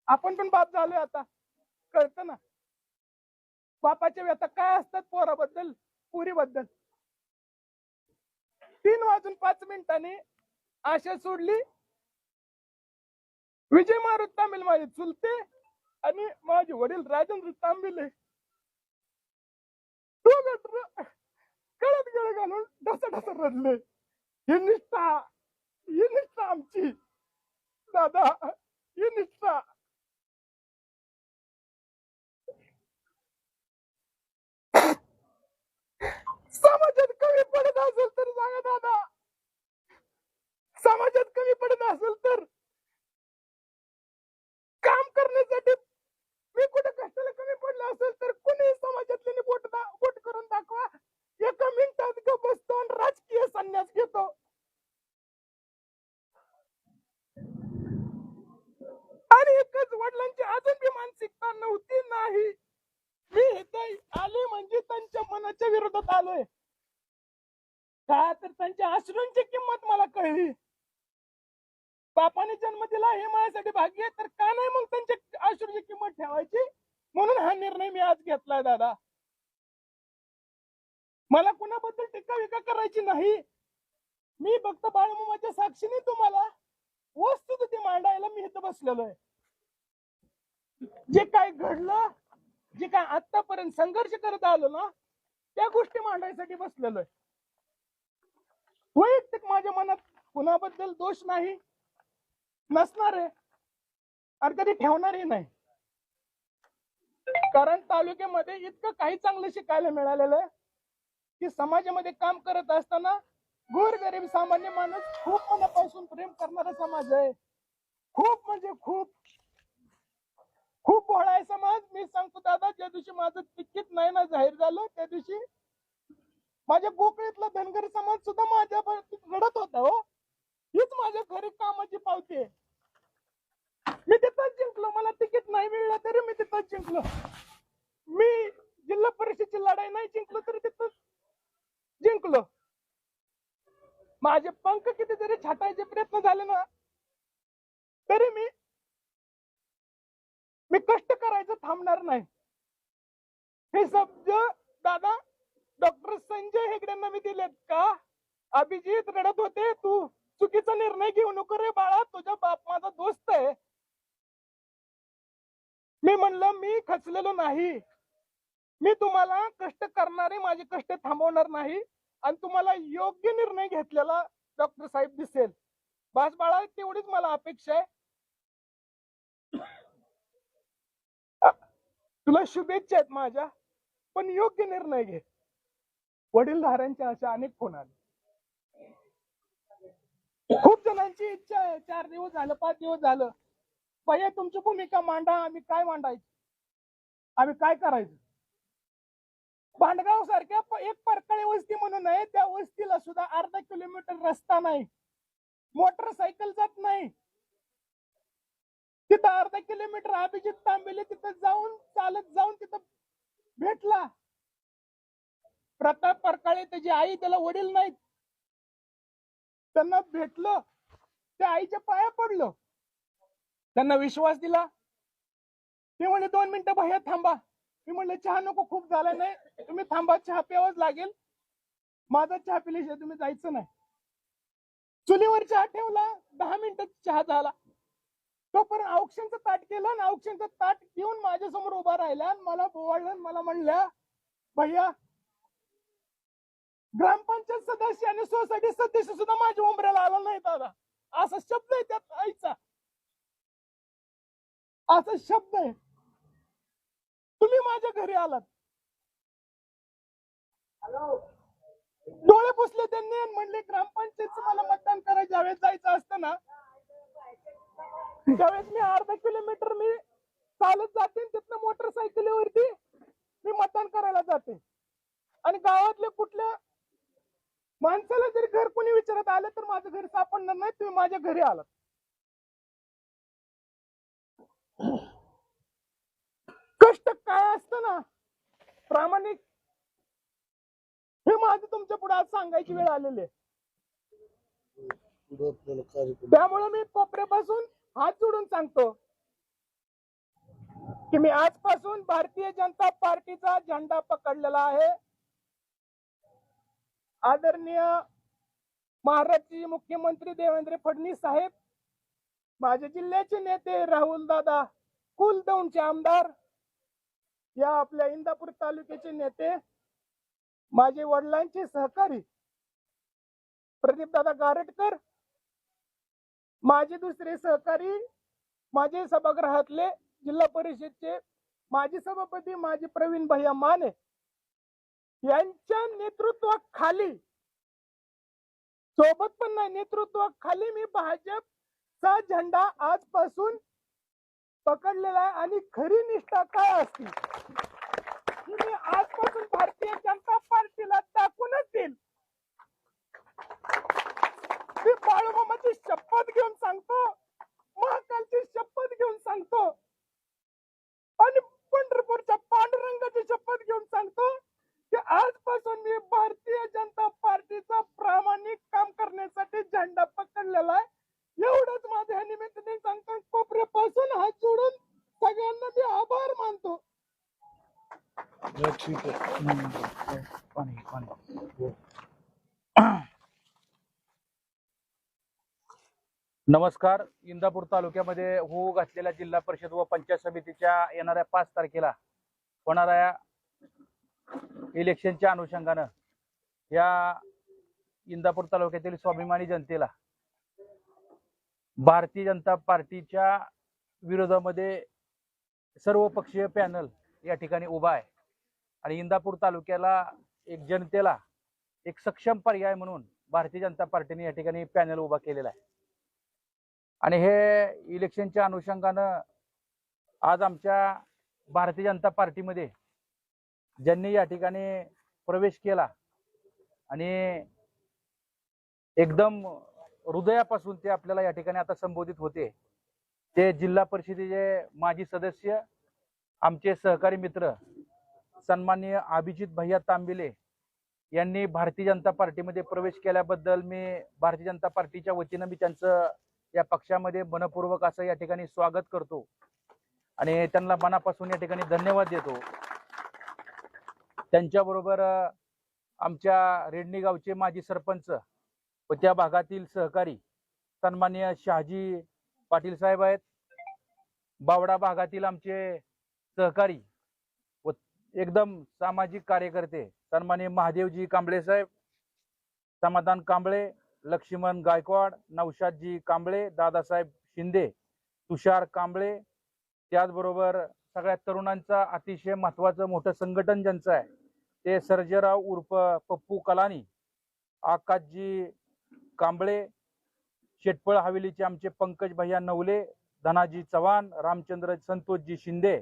आपण पण बाप झालोय आता, कळतं ना बापाच्या व्यथा काय असतात पोराबद्दल, पुरीबद्दल. 3 वाजून 5 मिनिटांनी आशा सोडली. विजय मारुत तांबेल माझे चुलते आणि माझे वडील राजेंद्र तांबेले कळत गेळ घालून ढसा रडले. ही निष्ठा आमची दादा, ही निष्ठा. समाजात कमी पडत असेल तर सांगा दादा, समाजात कमी पडत असेल तर काम करण्यासाठी मी कुठे कष्टाला कमी पडलं असेल तर कोणी समाजातले बोट करून दाखवा. एका मिनिटात का तर त्यांच्या अश्रूंची किंमत मला कळली. बापाने जन्म दिला हे माझ्यासाठी भाग्य आहे, तर का नाही मग त्यांच्या अश्रूची किंमत ठेवायची. म्हणून हा निर्णय मी आज घेतलाय दादा. मला कुणाबद्दल टीका विका करायची नाही. मी फक्त बाळमामाच्या साक्षीने तुम्हाला वस्तुस्थिती मांडायला मी इथं बसलेलो आहे. जे काय घडलं, जे काय आतापर्यंत संघर्ष करत आलो ना, त्या गोष्टी मांडायसाठी बसलेलो आहे. वैयक्तिक माझ्या मनात कुणाबद्दल दोष नाही, नसणार आहे आणि कधी ठेवणारही नाही. कारण तालुक्यामध्ये इतकं काही चांगलं शिकायला मिळालेलं आहे की समाजामध्ये काम करत असताना गोरगरीब सामान्य माणूस खूप मनापासून प्रेम करणारा समाज आहे. खूप म्हणजे खूप खूप भोळा आहे समाज. मी सांगतो दादा, ज्या दिवशी माझं तिकीट नाही ना जाहीर झालं, त्या दिवशी माझ्या गोकळीतला धनगर समाज सुद्धा माझ्या रडत होता. हो, हीच माझ्या घरी कामाची पावती आहे. मी तिथंच जिंकलो. मला तिकीट नाही मिळलं तरी मी तिथंच जिंकलो. मी जिल्हा परिषदेची लढाई नाही जिंकलो तरी तिथंच जिंकलो. माझे पंख किती जरी छाटायचे प्रयत्न झाले ना, तरी मी कष्ट करायचं थांबणार नाही. हे शब्द दादा डॉक्टर संजय हेगडेंना मी दिलेत का? अभिजित रडत होते, तू चुकीचा निर्णय घेऊ नको रे बाळा, तुझा बाप माझा दोस्त आहे. मी म्हणलं मी खचलेलो नाही. मी तुम्हाला कष्ट करणारे माझे कष्ट थांबवणार नाही आणि तुम्हाला योग्य निर्णय घेतलेला डॉक्टर साहेब दिसेल. बास बाळा, तेवढीच मला अपेक्षा आहे. तुला शुभेच्छा आहेत माझ्या, पण योग्य निर्णय घे. वडीलधाऱ्यांच्या अशा अनेक फोन आले. खूप जणांची इच्छा आहे, 4 दिवस झालं, 5 दिवस झालं, भैया तुमची भूमिका मांडा. आम्ही काय मांडायची, आम्ही काय करायचं. भांडगाव सारख्या एक परकाळी वस्ती म्हणून आहे, त्या वस्तीला सुद्धा अर्धा किलोमीटर रस्ता नाही, मोटरसायकल जात नाही. तिथं अर्धा किलोमीटर अभिजित तांबेले तिथं जाऊन चालत जाऊन तिथं भेटला. प्रताप परकाळे त्याची आई, त्याला वडील नाहीत, त्यांना भेटलं, त्या आईच्या पाया पडलं, त्यांना विश्वास दिला. ते म्हणे 2 मिनिटं भैया थांबा. मी म्हणलं चहा नको, खूप झाला नाही, तुम्ही थांबा, चहा प्यावाच लागेल. माझा चहा पिल्याशिवाय तुम्ही जायचं नाही. चुलीवर चहा ठेवला, 10 मिनिटात चहा झाला. तोपर्यंत औक्षणचं ताट केलं आणि औक्षणचं ताट घेऊन माझ्यासमोर उभा राहिला आणि मला बोवाळलं. मला म्हणल्या, भैया ग्रामपंचायत सदस्य आणि सोसायटी सदस्य सुद्धा माझ्या उंबऱ्याला आला नाही दादा. असा शब्द आहे त्यात आईचा, असा शब्द आहे. तुम्ही माझ्या घरी आलात, डोळे पुसले त्यांनी आणि म्हणले ग्रामपंचायतचं मला मतदान करायला ज्यावेळेस जायचं असतं ना, त्यावेळेस मी अर्धा किलोमीटर मी चालत जाते, तिथनं मोटरसायकलीवरती मी मतदान करायला जाते. आणि गावातल्या कुठल्या माणसाला जरी घर कोणी विचारत आलं तर माझं घर सापडणार नाही. तुम्ही माझ्या घरी आलात. कष्ट काय असतं ना, प्रामाणिक, हे माझं तुमच्या पुढे आज सांगायची वेळ आलेली आहे. त्यामुळे मी कोपऱ्यापासून हात जोडून सांगतो की मी आजपासून भारतीय जनता पार्टीचा झेंडा पकडलेला आहे. आदरणीय महाराष्ट्राचे मुख्यमंत्री देवेंद्र फडणवीस साहेब, माझ्या जिल्ह्याचे नेते राहुल दादा कुलदौंडचे आमदार, या आपल्या इंदापूर तालुक्याचे नेते, माझे वडिलांचे सहकारी प्रदीप दादा गारटकर, माझे दुसरे सहकारी, माझे सभागृहातले जिल्हा परिषदचे माजी सभापती माझे प्रवीण भैया माने, यांच्या नेतृत्वाखाली, सोबत पण नाही, नेतृत्वाखाली मी भाजपचा झेंडा आजपासून पकडलेला आहे. आणि खरी निष्ठा काय असते की मी आजपासून भारतीय जनता पार्टीला टाकूनच देईल. मी बाळूमामाची शपथ घेऊन सांगतो, महाकालची शपथ घेऊन सांगतो आणि पंढरपूरच्या पांडुरंगाची शपथ घेऊन सांगतो की आजपासून मी भारतीय जनता पार्टीचा कोपऱ्यापासून हात जोडून सगळ्यांना मी आभार मानतो. ठीक आहे. पाणी पाणी. नमस्कार. इंदापूर तालुक्यामध्ये होऊ घातलेल्या जिल्हा परिषद व पंचायत समितीच्या येणाऱ्या 5 तारखेला होणाऱ्या इलेक्शनच्या अनुषंगानं या इंदापूर तालुक्यातील स्वाभिमानी जनतेला भारतीय जनता पार्टीच्या विरोधामध्ये सर्व पक्षीय पॅनल या ठिकाणी उभा आहे आणि इंदापूर तालुक्याला एक जनतेला एक सक्षम पर्याय म्हणून भारतीय जनता पार्टीने या ठिकाणी पॅनल उभा केलेला आहे. आणि हे इलेक्शनच्या अनुषंगानं आज आमच्या भारतीय जनता पार्टीमध्ये ज्यांनी या ठिकाणी प्रवेश केला आणि एकदम हृदयापासून ते आपल्याला या ठिकाणी आता संबोधित होते, ते जिल्हा परिषदेचे माजी सदस्य आमचे सहकारी मित्र सन्माननीय अभिजित भैया तांबिले यांनी भारतीय जनता पार्टीमध्ये प्रवेश केल्याबद्दल मी भारतीय जनता पार्टीच्या वतीनं मी त्यांचं या पक्षामध्ये मनपूर्वक असं या ठिकाणी स्वागत करतो आणि त्यांना मनापासून या ठिकाणी धन्यवाद देतो. त्यांच्याबरोबर आमच्या रेडणी गावचे माजी सरपंच व त्या भागातील सहकारी सन्माननीय शहाजी पाटील साहेब आहेत. बावडा भागातील आमचे सहकारी व एकदम सामाजिक कार्यकर्ते सन्माननीय महादेवजी कांबळे साहेब, समाधान कांबळे, लक्ष्मण गायकवाड, नौशादजी कांबळे, दादासाहेब शिंदे, तुषार कांबळे, त्याचबरोबर सगळ्या तरुणांचा अतिशय महत्वाचं मोठं संघटन ज्यांचं आहे ते सर्जेराव उर्फ पप्पू कलानी, आकाशजी कांबळे, शेटपळ हवेलीचे आमचे पंकज भैया नवले, धनाजी चव्हाण, रामचंद्र संतोषजी शिंदे,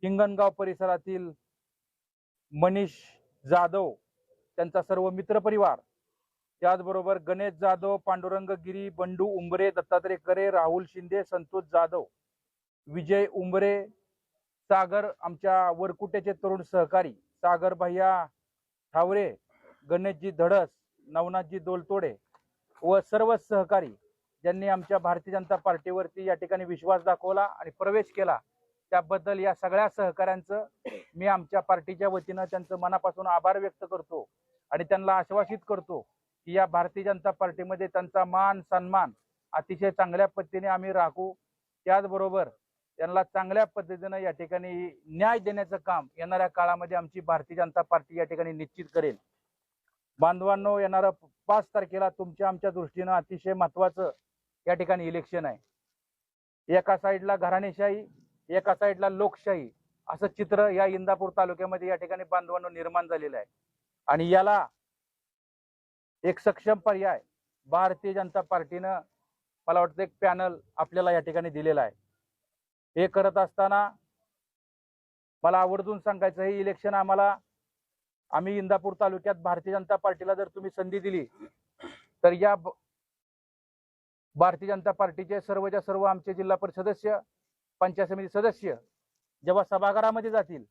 हिंगणगाव परिसरातील मनीष जाधव, त्यांचा सर्व मित्रपरिवार, त्याचबरोबर गणेश जाधव, पांडुरंग गिरी, बंडू उंबरे, दत्तात्रय करे, राहुल शिंदे, संतोष जाधव, विजय उंबरे, सागर आमच्या वरकुट्याचे तरुण सहकारी सागर भैया ठावरे, गणेशजी धडस, नवनाथजी दोलतोडे व सर्व सहकारी ज्यांनी आमच्या भारतीय जनता पार्टीवरती या ठिकाणी विश्वास दाखवला आणि प्रवेश केला, त्याबद्दल या सगळ्या सहकाऱ्यांचं मी आमच्या पार्टीच्या वतीनं त्यांचं मनापासून आभार व्यक्त करतो आणि त्यांना आश्वासित करतो की या भारतीय जनता पार्टीमध्ये त्यांचा मान सन्मान अतिशय चांगल्या पद्धतीने आम्ही राखू. त्याचबरोबर त्यांना चांगल्या पद्धतीने या ठिकाणी न्याय देण्याचं काम येणाऱ्या काळामध्ये आमची भारतीय जनता पार्टी या ठिकाणी निश्चित करेल. बांधवांनो, येणाऱ्या 5 तारखेला तुमच्या आमच्या दृष्टीनं अतिशय महत्वाचं या ठिकाणी इलेक्शन आहे. एका साईडला घराणेशाही, एका साईडला लोकशाही असं चित्र या इंदापूर तालुक्यामध्ये या ठिकाणी बांधवांनो निर्माण झालेलं आहे आणि याला एक सक्षम पर्याय भारतीय जनता पार्टीनं मला वाटतं एक पॅनल आपल्याला या ठिकाणी दिलेला आहे. हे करत असताना मला आवर्जून सांगायचं, हे इलेक्शन आम्ही इंदापूर तालुक्यात भारतीय जनता पार्टीला जर तुम्ही संधी दिली तर या भारतीय जनता पार्टीचे सर्वच्या सर्व आमचे जिल्हा परिषद सदस्य, पंचायत समिती सदस्य जेव्हा सभागृहामध्ये जातील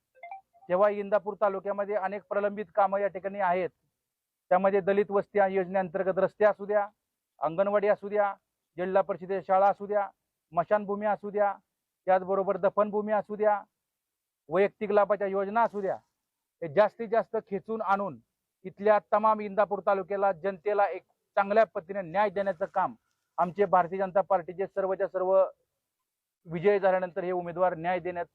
तेव्हा इंदापूर तालुक्यामध्ये अनेक प्रलंबित कामं या ठिकाणी आहेत. त्यामध्ये दलित वस्ती योजनेअंतर्गत रस्ते असू द्या, अंगणवाडी असू द्या, जिल्हा परिषदेच्या शाळा असू द्या, स्मशानभूमी असू द्या, त्याचबरोबर दफनभूमी असू द्या, वैयक्तिक लाभाच्या योजना असू द्या, हे जास्तीत जास्त खेचून आणून इथल्या तमाम इंदापूर तालुक्याला जनतेला एक चांगल्या पद्धतीने न्याय देण्याचं काम आमचे भारतीय जनता पार्टीचे सर्वच्या सर्व विजय झाल्यानंतर हे उमेदवार न्याय देण्यात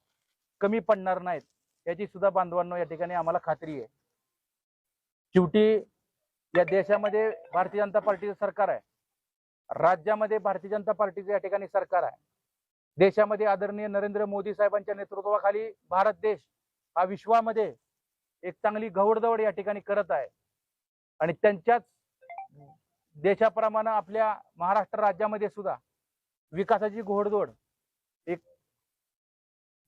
कमी पडणार नाहीत याची सुद्धा बांधवांनो या ठिकाणी आम्हाला खात्री आहे. शेवटी या देशामध्ये भारतीय जनता पार्टीचं सरकार आहे, राज्यामध्ये भारतीय जनता पार्टीचं या ठिकाणी सरकार आहे, देशामध्ये आदरणीय नरेंद्र मोदी साहेबांच्या नेतृत्वाखाली भारत देश हा विश्वामध्ये एक चांगली घौडदौड या ठिकाणी करत आहे आणि त्यांच्याच देशाप्रमाणे आपल्या महाराष्ट्र राज्यामध्ये सुद्धा विकासाची घोडदौड एक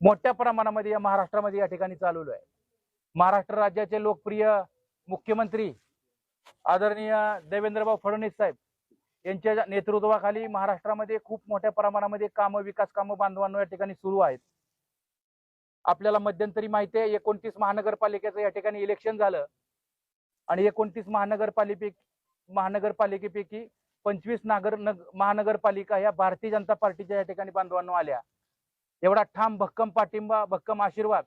मोठ्या प्रमाणामध्ये या महाराष्ट्रामध्ये या ठिकाणी चालवली आहे. महाराष्ट्र राज्याचे लोकप्रिय मुख्यमंत्री आदरणीय देवेंद्रभाऊ फडणवीस साहेब यांच्या नेतृत्वाखाली महाराष्ट्रामध्ये खूप मोठ्या प्रमाणामध्ये विकास कामं बांधवांनो या ठिकाणी सुरू आहेत. आपल्याला मध्यंतरी माहिती आहे 29 महानगरपालिकेचं या ठिकाणी इलेक्शन झालं आणि 29 महानगरपालिकेपैकी 25 महानगरपालिका ह्या भारतीय जनता पार्टीच्या या ठिकाणी बांधवांनो आल्या. एवढा ठाम भक्कम पाठिंबा, भक्कम आशीर्वाद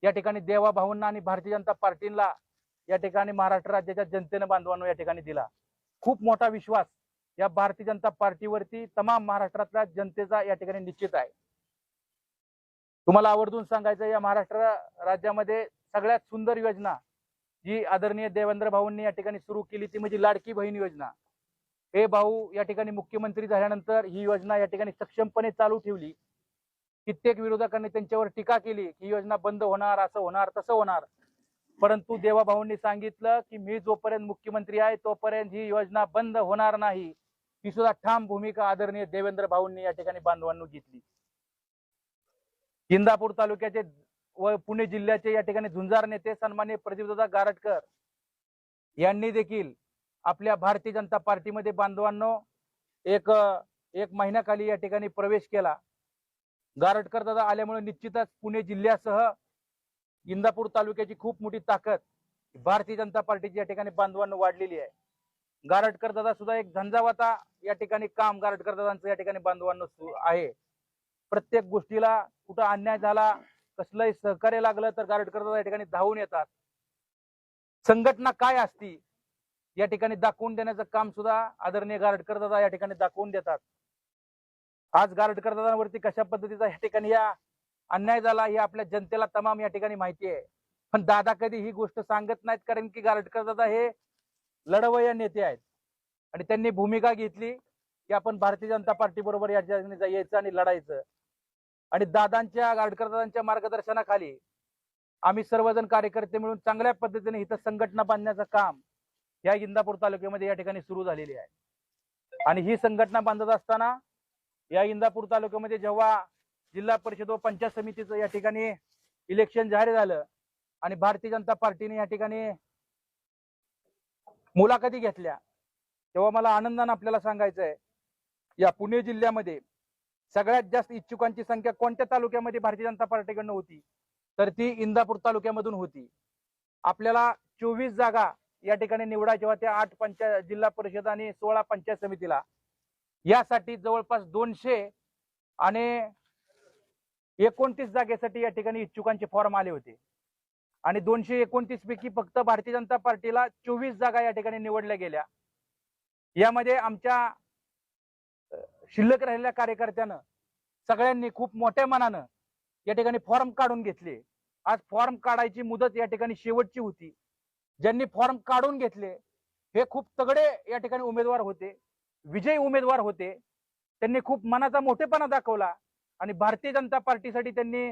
या ठिकाणी देवा भाऊंना आणि भारतीय जनता पार्टीला या ठिकाणी महाराष्ट्र राज्याच्या जनतेनं बांधवांनो या ठिकाणी दिला. खूप मोठा विश्वास या भारतीय जनता पार्टीवरती तमाम महाराष्ट्रातल्या जनतेचा या ठिकाणी निश्चित आहे. तुम्हाला आवर्जून सांगायचं, या महाराष्ट्र राज्यामध्ये सगळ्यात सुंदर योजना जी आदरणीय देवेंद्र भाऊंनी या ठिकाणी सुरू केली ती म्हणजे लाडकी बहीण योजना. हे भाऊ या ठिकाणी मुख्यमंत्री झाल्यानंतर ही योजना या ठिकाणी सक्षमपणे चालू ठेवली. कित्येक विरोधकांनी त्यांच्यावर टीका केली की ही योजना बंद होणार, असं होणार, तसं होणार. परंतु देवा भाऊंनी सांगितलं की मी जोपर्यंत मुख्यमंत्री आहे तोपर्यंत ही योजना बंद होणार नाही. ही सुद्धा ठाम भूमिका आदरणीय देवेंद्र भाऊंनी या ठिकाणी बांधवांनो घेतली. इंदापूर तालुक्याचे व पुणे जिल्ह्याचे या ठिकाणी झुंजार नेते सन्माननीय प्रदीपदादा गारटकर यांनी देखील आपल्या भारतीय जनता पार्टीमध्ये बांधवांनो एक महिन्याखाली या ठिकाणी प्रवेश केला. गारटकर दादा आल्यामुळे निश्चितच पुणे जिल्ह्यासह इंदापूर तालुक्याची खूप मोठी ताकद भारतीय जनता पार्टीची या ठिकाणी बांधवांनो वाढलेली आहे. गारटकर दादा सुद्धा एक झंझावाता या ठिकाणी काम गारटकर दादांचं या ठिकाणी बांधवांनो आहे. प्रत्येक गोष्टीला कुठं अन्याय झाला, कसलंही सहकार्य लागलं तर गारटकर दादा या ठिकाणी धावून येतात. संघटना काय असती या ठिकाणी दाखवून देण्याचं काम सुद्धा आदरणीय गारटकर दादा या ठिकाणी दाखवून देतात. आज गारटकर दादांवरती कशा पद्धतीचा या ठिकाणी या अन्याय झाला हे आपल्या जनतेला तमाम या ठिकाणी माहिती आहे. पण दादा कधी ही गोष्ट सांगत नाहीत, कारण की गारटकर दादा हे लढवय्या नेते आहेत आणि त्यांनी भूमिका घेतली की आपण भारतीय जनता पार्टी बरोबर या ठिकाणी यायचं आणि लढायचं. आणि गारटकर दादांच्या मार्गदर्शनाखाली आम्ही सर्वजण कार्यकर्ते मिळून चांगल्या पद्धतीने इथं संघटना बांधण्याचं काम या इंदापूर तालुक्यामध्ये या ठिकाणी सुरू झालेली आहे. आणि ही संघटना बांधत असताना या इंदापूर तालुक्यामध्ये जेव्हा जिल्हा परिषद व पंचायत समितीचं या ठिकाणी इलेक्शन जाहीर झालं आणि भारतीय जनता पार्टीने या ठिकाणी मुलाखती घेतल्या, तेव्हा मला आनंदाने आपल्याला सांगायचं आहे, या पुणे जिल्ह्यामध्ये सगळ्यात जास्त इच्छुकांची संख्या कोणत्या तालुक्यामध्ये भारतीय जनता पार्टीकडनं होती तर ती इंदापूर तालुक्यामधून होती. आपल्याला 24 जागा या ठिकाणी निवडायच्या होत्या, 8 पंचायत जिल्हा परिषद आणि 16 पंचायत समितीला. यासाठी जवळपास 200 आणि 29 जागेसाठी या ठिकाणी इच्छुकांचे फॉर्म आले होते आणि 229 पैकी फक्त भारतीय जनता पार्टीला 24 जागा या ठिकाणी निवडल्या गेल्या. यामध्ये आमच्या शिल्लक राहिलेल्या कार्यकर्त्यानं सगळ्यांनी खूप मोठ्या मनानं या ठिकाणी फॉर्म काढून घेतले. आज फॉर्म काढायची मुदत या ठिकाणी शेवटची होती. ज्यांनी फॉर्म काढून घेतले हे खूप तगडे या ठिकाणी उमेदवार होते, विजयी उमेदवार होते. त्यांनी खूप मनाचा मोठेपणा दाखवला आणि भारतीय जनता पार्टीसाठी त्यांनी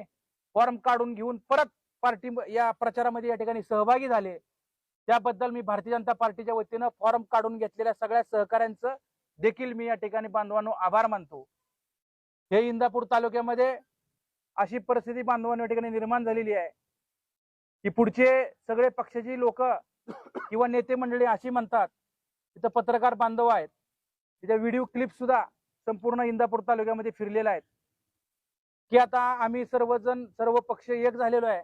फॉर्म काढून घेऊन परत पार्टी या प्रचारामध्ये या ठिकाणी सहभागी झाले. त्याबद्दल मी भारतीय जनता पार्टीच्या वतीनं फॉर्म काढून घेतलेल्या सगळ्या सहकाऱ्यांचं देखील मी या ठिकाणी बांधवांनो आभार मानतो. हे इंदापूर तालुक्यामध्ये अशी परिस्थिती बांधवांनो या ठिकाणी निर्माण झालेली आहे की पुढचे सगळे पक्षाची लोक किंवा नेते मंडळी अशी म्हणतात, तिथं पत्रकार बांधव आहेत, तिथे व्हिडिओ क्लिप सुद्धा संपूर्ण इंदापूर तालुक्यामध्ये फिरलेला आहेत की आता आम्ही सर्व पक्ष एक झालेलो आहे,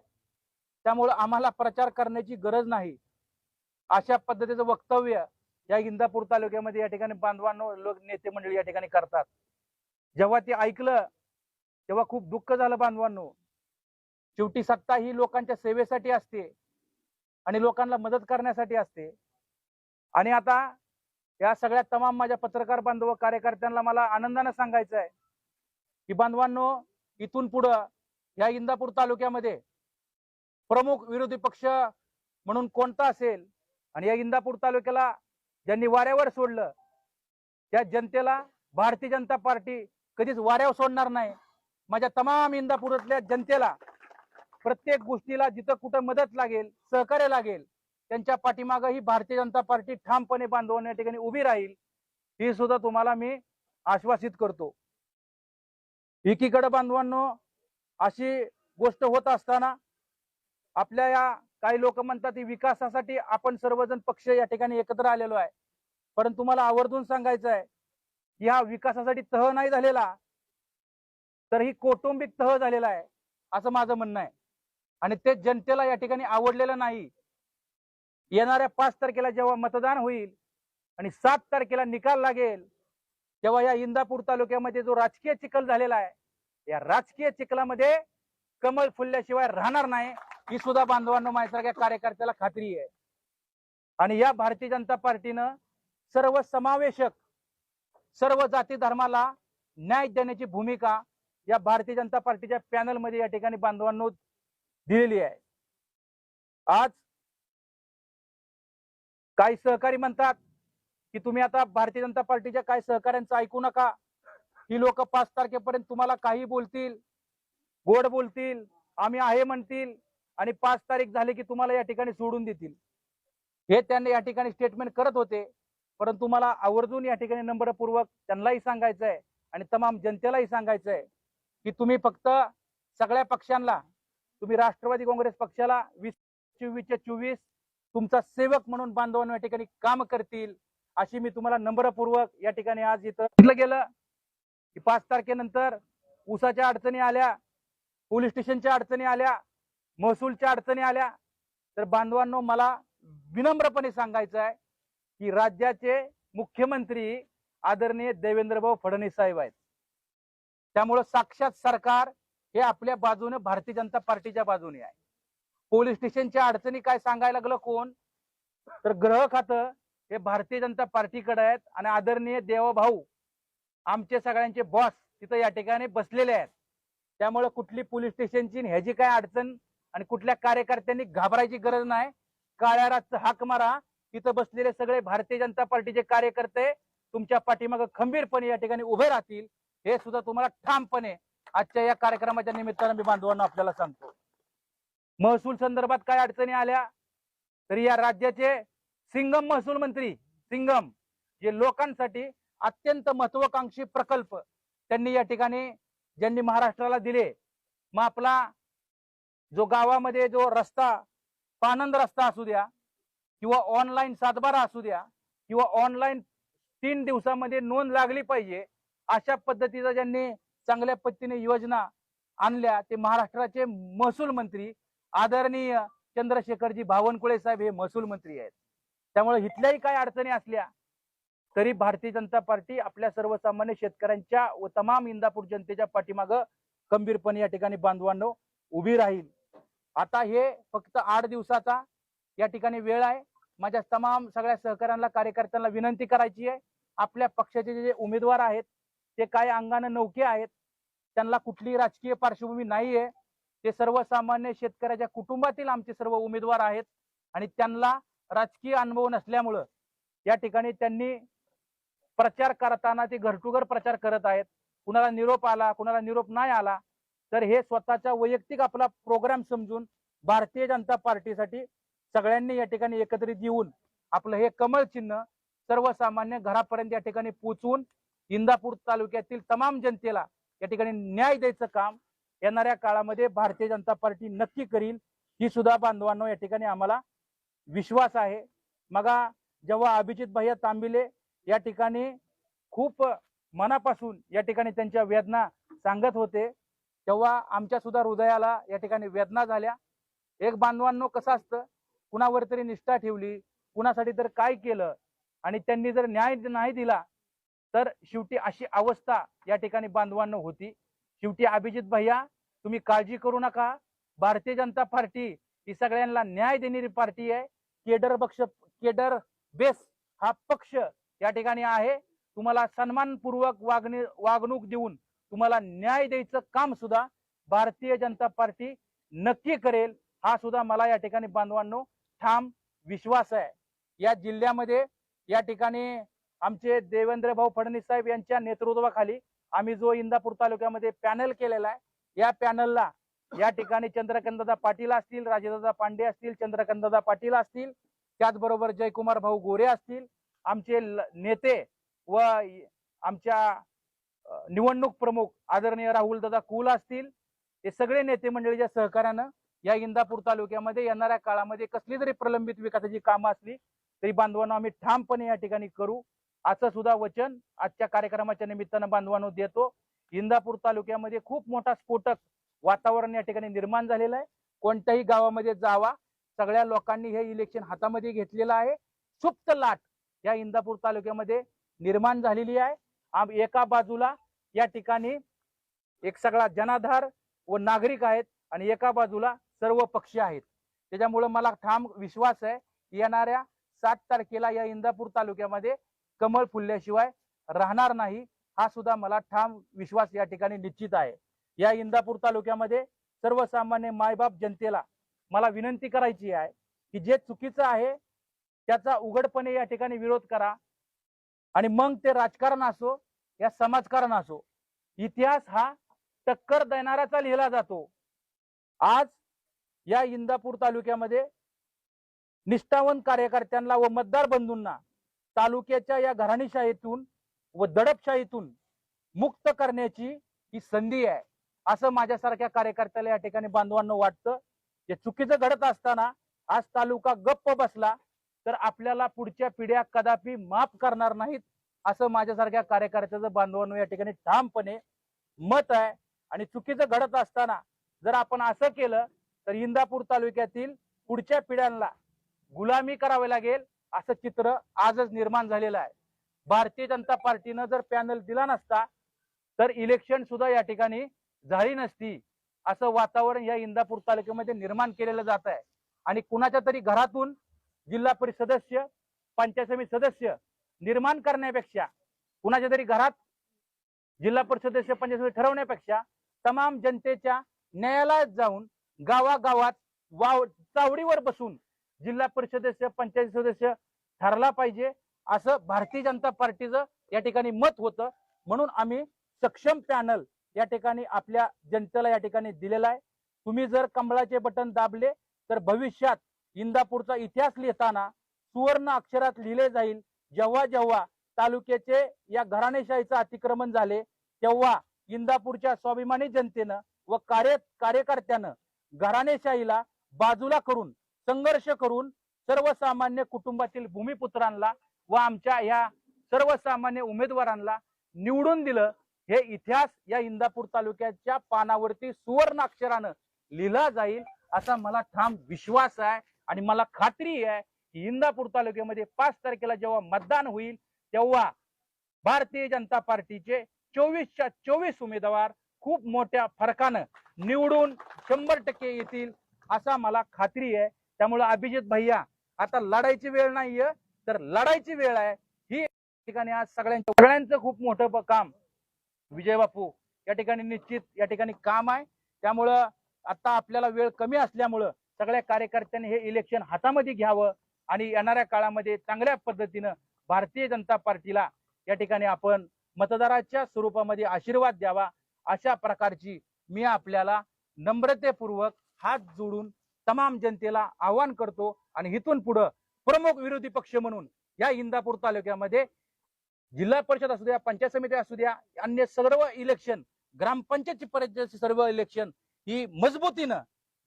त्यामुळे आम्हाला प्रचार करण्याची गरज नाही. अशा पद्धतीचं वक्तव्य या इंदापूर तालुक्यामध्ये या ठिकाणी बांधवांनो लोक नेते मंडळी या ठिकाणी करतात. जेव्हा ते ऐकलं तेव्हा खूप दुःख झालं बांधवांनो. शेवटी सत्ता ही लोकांच्या सेवेसाठी असते आणि लोकांना मदत करण्यासाठी असते. आणि आता या सगळ्या तमाम माझ्या पत्रकार बांधव कार्यकर्त्यांना मला आनंदाने सांगायचं आहे की बांधवांनो, इथून पुढं या इंदापूर तालुक्यामध्ये प्रमुख विरोधी पक्ष म्हणून कोणता असेल आणि या इंदापूर तालुक्याला ज्यांनी वाऱ्यावर सोडलं त्या जनतेला भारतीय जनता पार्टी कधीच वाऱ्यावर सोडणार नाही. माझ्या तमाम इंदापुरातल्या जनतेला प्रत्येक गोष्टीला जिथं कुठं मदत लागेल, सहकार्य लागेल, त्यांच्या पाठीमागं ही भारतीय जनता पार्टी ठामपणे बांधवून या ठिकाणी उभी राहील, ही सुद्धा तुम्हाला मी आश्वासित करतो. एकीकडे बांधवांनो अशी गोष्ट होत असताना आपल्या या काही लोक म्हणतात विकासासाठी आपण सर्वजण पक्ष या ठिकाणी एकत्र आलेलो आहे, परंतु तुम्हाला आवर्जून सांगायचं आहे की हा विकासासाठी तह नाही झालेला तर ही कौटुंबिक तह झालेला आहे असं माझं म्हणणं आहे. आणि ते जनतेला या ठिकाणी आवडलेलं नाही. येणाऱ्या 5 तारखेला जेव्हा मतदान होईल आणि 7 तारखेला निकाल लागेल तेव्हा या इंदापूर तालुक्यामध्ये जो राजकीय चिखल झालेला आहे, या राजकीय चिखलामध्ये कमळ फुलल्याशिवाय राहणार नाही ही सुद्धा बांधवांनो माझ्यासारख्या कार्यकर्त्याला खात्री आहे. आणि या भारतीय जनता पार्टीनं सर्व समावेशक, सर्व जाती धर्माला न्याय देण्याची भूमिका या भारतीय जनता पार्टीच्या पॅनलमध्ये या ठिकाणी बांधवांनो दिलेली आहे. आज काही सहकारी म्हणतात की तुम्ही आता भारतीय जनता पार्टीच्या काही सहकाऱ्यांचं ऐकू नका, ही लोक 5 तारखेपर्यंत तुम्हाला काही बोलतील, गोड बोलतील, आम्ही आहे म्हणतील आणि 5 तारीख झाली की तुम्हाला या ठिकाणी सोडून देतील. हे त्यांनी या ठिकाणी स्टेटमेंट करत होते. परंतु मला आवर्जून या ठिकाणी नम्रपूर्वक त्यांनाही सांगायचं आहे आणि तमाम जनतेलाही सांगायचं आहे की तुम्ही फक्त सगळ्या पक्षांना, तुम्ही राष्ट्रवादी काँग्रेस पक्षाला 2024 तुमचा सेवक म्हणून बांधवांनो या ठिकाणी काम करतील अशी मी तुम्हाला नम्रपूर्वक या ठिकाणी आज इथं सांगितलं गेलं की 5 तारखेनंतर ऊसाच्या अडचणी आल्या, पोलीस स्टेशनच्या अडचणी आल्या, महसूलच्या अडचणी आल्या, तर बांधवांनो मला विनम्रपणे सांगायचं आहे की राज्याचे मुख्यमंत्री आदरणीय देवेंद्रभाऊ फडणवीस साहेब आहेत. त्यामुळं साक्षात सरकार हे आपल्या बाजूने भारतीय जनता पार्टीच्या बाजूने आहे. पोलीस स्टेशनच्या अडचणी काय सांगायला लागलं कोण, तर गृह खातं हे भारतीय जनता पार्टीकडे आहेत आणि आदरणीय देवभाऊ आमचे सगळ्यांचे बॉस तिथं या ठिकाणी बसलेले आहेत. त्यामुळे कुठली पोलीस स्टेशनची ह्याची काय अडचण आणि कुठल्या कार्यकर्त्यांनी घाबरायची गरज नाही. काळ्या रातचं हाक मारा, तिथं बसलेले सगळे भारतीय जनता पार्टीचे कार्यकर्ते तुमच्या पाठीमागे खंबीरपणे या ठिकाणी उभे राहतील, हे सुद्धा तुम्हाला ठामपणे आजच्या या कार्यक्रमाच्या निमित्तानं मी बांधवांना आपल्याला सांगतो. महसूल संदर्भात काय अडचणी आल्या तरी या राज्याचे सिंगम महसूल मंत्री, सिंगम जे लोकांसाठी अत्यंत महत्वाकांक्षी प्रकल्प त्यांनी या ठिकाणी ज्यांनी महाराष्ट्राला दिले, मग आपला जो गावामध्ये जो रस्ता, पानंद रस्ता असू द्या किंवा ऑनलाईन सातबारा असू द्या किंवा ऑनलाईन 3 दिवसामध्ये नोंद लागली पाहिजे, अशा पद्धतीचा ज्यांनी चांगल्या पद्धतीने योजना आणल्या ते महाराष्ट्राचे महसूल मंत्री आदरणीय चंद्रशेखरजी बावनकुळे साहेब हे महसूल मंत्री आहेत. त्यामुळे इथल्याही काय अडचणी असल्या तरी भारतीय जनता पार्टी आपल्या सर्वसामान्य शेतकऱ्यांच्या व तमाम इंदापूर जनतेच्या पाठीमागं खंबीरपणे या ठिकाणी बांधवांनो उभी राहील. आता हे फक्त 8 दिवसाचा या ठिकाणी वेळ आहे. माझ्या तमाम सगळ्या सहकाऱ्यांना, कार्यकर्त्यांना विनंती करायची आहे, आपल्या पक्षाचे जे उमेदवार आहेत ते काय अंगाने नौके आहेत, त्यांना कुठली राजकीय पार्श्वभूमी नाही आहे, ते सर्वसामान्य शेतकऱ्याच्या कुटुंबातील आमचे सर्व उमेदवार आहेत आणि त्यांना राजकीय अनुभव नसल्यामुळं या ठिकाणी त्यांनी प्रचार करताना ते घर टू घर प्रचार करत आहेत. कुणाला निरोप आला, कुणाला निरोप नाही आला, तर हे स्वतःचा वैयक्तिक आपला प्रोग्राम समजून भारतीय जनता पार्टीसाठी सगळ्यांनी या ठिकाणी एकत्रित येऊन आपलं हे कमळ चिन्ह सर्वसामान्य घरापर्यंत या ठिकाणी पोहोचवून इंदापूर तालुक्यातील तमाम जनतेला या ठिकाणी न्याय द्यायचं काम येणाऱ्या काळामध्ये भारतीय जनता पार्टी नक्की करील, ही सुद्धा बांधवांनो या ठिकाणी आम्हाला विश्वास आहे. मग जेव्हा अभिजित भैया तांबिले या ठिकाणी खूप मनापासून या ठिकाणी त्यांच्या वेदना सांगत होते, तेव्हा आमच्या सुद्धा हृदयाला या ठिकाणी वेदना झाल्या. एक बांधवांनो कसं असतं, कुणावर तरी निष्ठा ठेवली, कुणासाठी तर काय केलं आणि त्यांनी जर न्याय नाही दिला तर शेवटी अशी अवस्था या ठिकाणी बांधवांनो होती. शेवटी अभिजित भैया तुम्ही काळजी करू नका, भारतीय जनता पार्टी ही सगळ्यांना न्याय देणारी पार्टी आहे. केडर बेस हा पक्ष या ठिकाणी आहे. तुम्हाला सन्मानपूर्वक वागणूक देऊन तुम्हाला न्याय द्यायचं काम सुद्धा भारतीय जनता पार्टी नक्की करेल, हा सुद्धा मला या ठिकाणी बांधवांनो ठाम विश्वास आहे. या जिल्ह्यामध्ये या ठिकाणी आमचे देवेंद्र भाऊ फडणवीस साहेब यांच्या नेतृत्वाखाली आम्ही जो इंदापूर तालुक्यामध्ये पॅनल केलेला आहे, या पॅनलला या ठिकाणी चंद्रकांतदादा पाटील असतील, राजेदादा पांडे असतील, चंद्रकांतदादा पाटील असतील, त्याचबरोबर जयकुमार भाऊ गोरे असतील, आमचे नेते व आमच्या निवडणूक प्रमुख आदरणीय राहुलदादा कुल असतील, हे सगळे नेते मंडळीच्या सहकार्यानं या इंदापूर तालुक्यामध्ये येणाऱ्या काळामध्ये कसली जरी प्रलंबित विकासाची कामं असली तरी बांधवांनो आम्ही ठामपणे या ठिकाणी करू, असं सुद्धा वचन आजच्या कार्यक्रमाच्या निमित्तानं बांधवांनो देतो. इंदापूर तालुक्यामध्ये खूप मोठा स्फोटक वातावरण या ठिकाणी निर्माण झालेलं आहे. कोणत्याही गावामध्ये जावा, सगळ्या लोकांनी हे इलेक्शन हातामध्ये घेतलेलं आहे. सुप्त लाट या इंदापूर तालुक्यामध्ये निर्माण झालेली आहे. एका बाजूला या ठिकाणी एक सगळा जनाधार व नागरिक आहेत आणि एका बाजूला सर्व पक्षी आहेत. त्याच्यामुळे मला ठाम विश्वास आहे की येणाऱ्या 7 तारखेला या इंदापूर तालुक्यामध्ये कमळ फुलल्याशिवाय राहणार नाही, हा सुद्धा मला ठाम विश्वास या ठिकाणी निश्चित आहे. या इंदापूर तालुक्यामध्ये सर्वसामान्य मायबाप जनतेला मला विनंती करायची आहे की जे चुकीचं आहे त्याचा उघडपणे या ठिकाणी विरोध करा. आणि मग ते राजकारण असो या समाजकारण असो, इतिहास हा टक्कर देणाऱ्याचा लिहिला जातो. आज या इंदापूर तालुक्यामध्ये निष्ठावंत कार्यकर्त्यांना व मतदार बंधूंना तालुक्याच्या या घराणीशाहीतून व दडपशाहीतून मुक्त करण्याची ही संधी आहे, असं माझ्यासारख्या कार्यकर्त्याला या ठिकाणी बांधवांना वाटतं. जे चुकीचं घडत असताना आज तालुका गप्प बसला तर आपल्याला पुढच्या पिढ्या कदापि माफ करणार नाहीत, असं माझ्यासारख्या कार्यकर्त्याचं बांधवांनो या ठिकाणी ठामपणे मत आहे. आणि चुकीचं घडत असताना जर आपण असं केलं तर इंदापूर तालुक्यातील पुढच्या पिढ्यांना गुलामी करावी लागेल असं चित्र आजच निर्माण झालेलं आहे. भारतीय जनता पार्टीनं जर पॅनल दिला नसता तर इलेक्शन सुद्धा या ठिकाणी झाली नसती, असं वातावरण या इंदापूर तालुक्यामध्ये निर्माण केलेलं जात आहे. आणि कुणाच्या तरी घरातून जिल्हा परिषद सदस्य, पंचायत समिती सदस्य निर्माण करण्यापेक्षा, कुणाच्या तरी घरात जिल्हा परिषद सदस्य, पंचायत समिती ठरवण्यापेक्षा तमाम जनतेच्या न्यायालयात जाऊन गावागावात चावडीवर बसून जिल्हा परिषद सदस्य, पंचायत सदस्य ठरला पाहिजे, असं भारतीय जनता पार्टीचं या ठिकाणी मत होतं. म्हणून आम्ही सक्षम पॅनल या ठिकाणी आपल्या जनतेला या ठिकाणी दिलेला आहे. तुम्ही जर कमळाचे बटन दाबले तर भविष्यात इंदापूरचा इतिहास लिहिताना सुवर्ण अक्षरात लिहिले जाईल. जेव्हा जेव्हा तालुक्याचे या घराणेशाहीचं अतिक्रमण झाले तेव्हा इंदापूरच्या स्वाभिमानी जनतेनं व कार्यकर्त्यानं घराणेशाहीला बाजूला करून संघर्ष करून सर्वसामान्य कुटुंबातील भूमिपुत्रांना व आमच्या या सर्वसामान्य उमेदवारांना निवडून दिलं. हे इतिहास या इंदापूर तालुक्याच्या पानावरती सुवर्ण अक्षरानं लिहिला जाईल असा मला ठाम विश्वास आहे. आणि मला खात्री आहे की इंदापूर तालुक्यामध्ये 5 तारखेला जेव्हा मतदान होईल तेव्हा भारतीय जनता पार्टीचे 24च्या 24 उमेदवार खूप मोठ्या फरकानं निवडून 100% येतील असा मला खात्री आहे. त्यामुळे अभिजित भैया, आता लढायची वेळ नाहीये तर लढायची वेळ आहे. ही ठिकाणी आज सगळ्यांचं खूप मोठं काम विजय बापू या ठिकाणी निश्चित या ठिकाणी काम आहे. त्यामुळं आता आपल्याला वेळ कमी असल्यामुळं सगळ्या कार्यकर्त्यांनी हे इलेक्शन हातामध्ये घ्यावं आणि येणाऱ्या काळामध्ये चांगल्या पद्धतीनं भारतीय जनता पार्टीला या ठिकाणी आपण मतदाराच्या स्वरूपामध्ये आशीर्वाद द्यावा, अशा प्रकारची मी आपल्याला नम्रतेपूर्वक हात जोडून तमाम जनतेला आवाहन करतो. आणि इथून पुढे प्रमुख विरोधी पक्ष म्हणून या इंदापूर तालुक्यामध्ये जिल्हा परिषद असू द्या, पंचायत समिती असू द्या, अन्य सर्व इलेक्शन, ग्रामपंचायतची पर्यंत सर्व इलेक्शन ही मजबूतीनं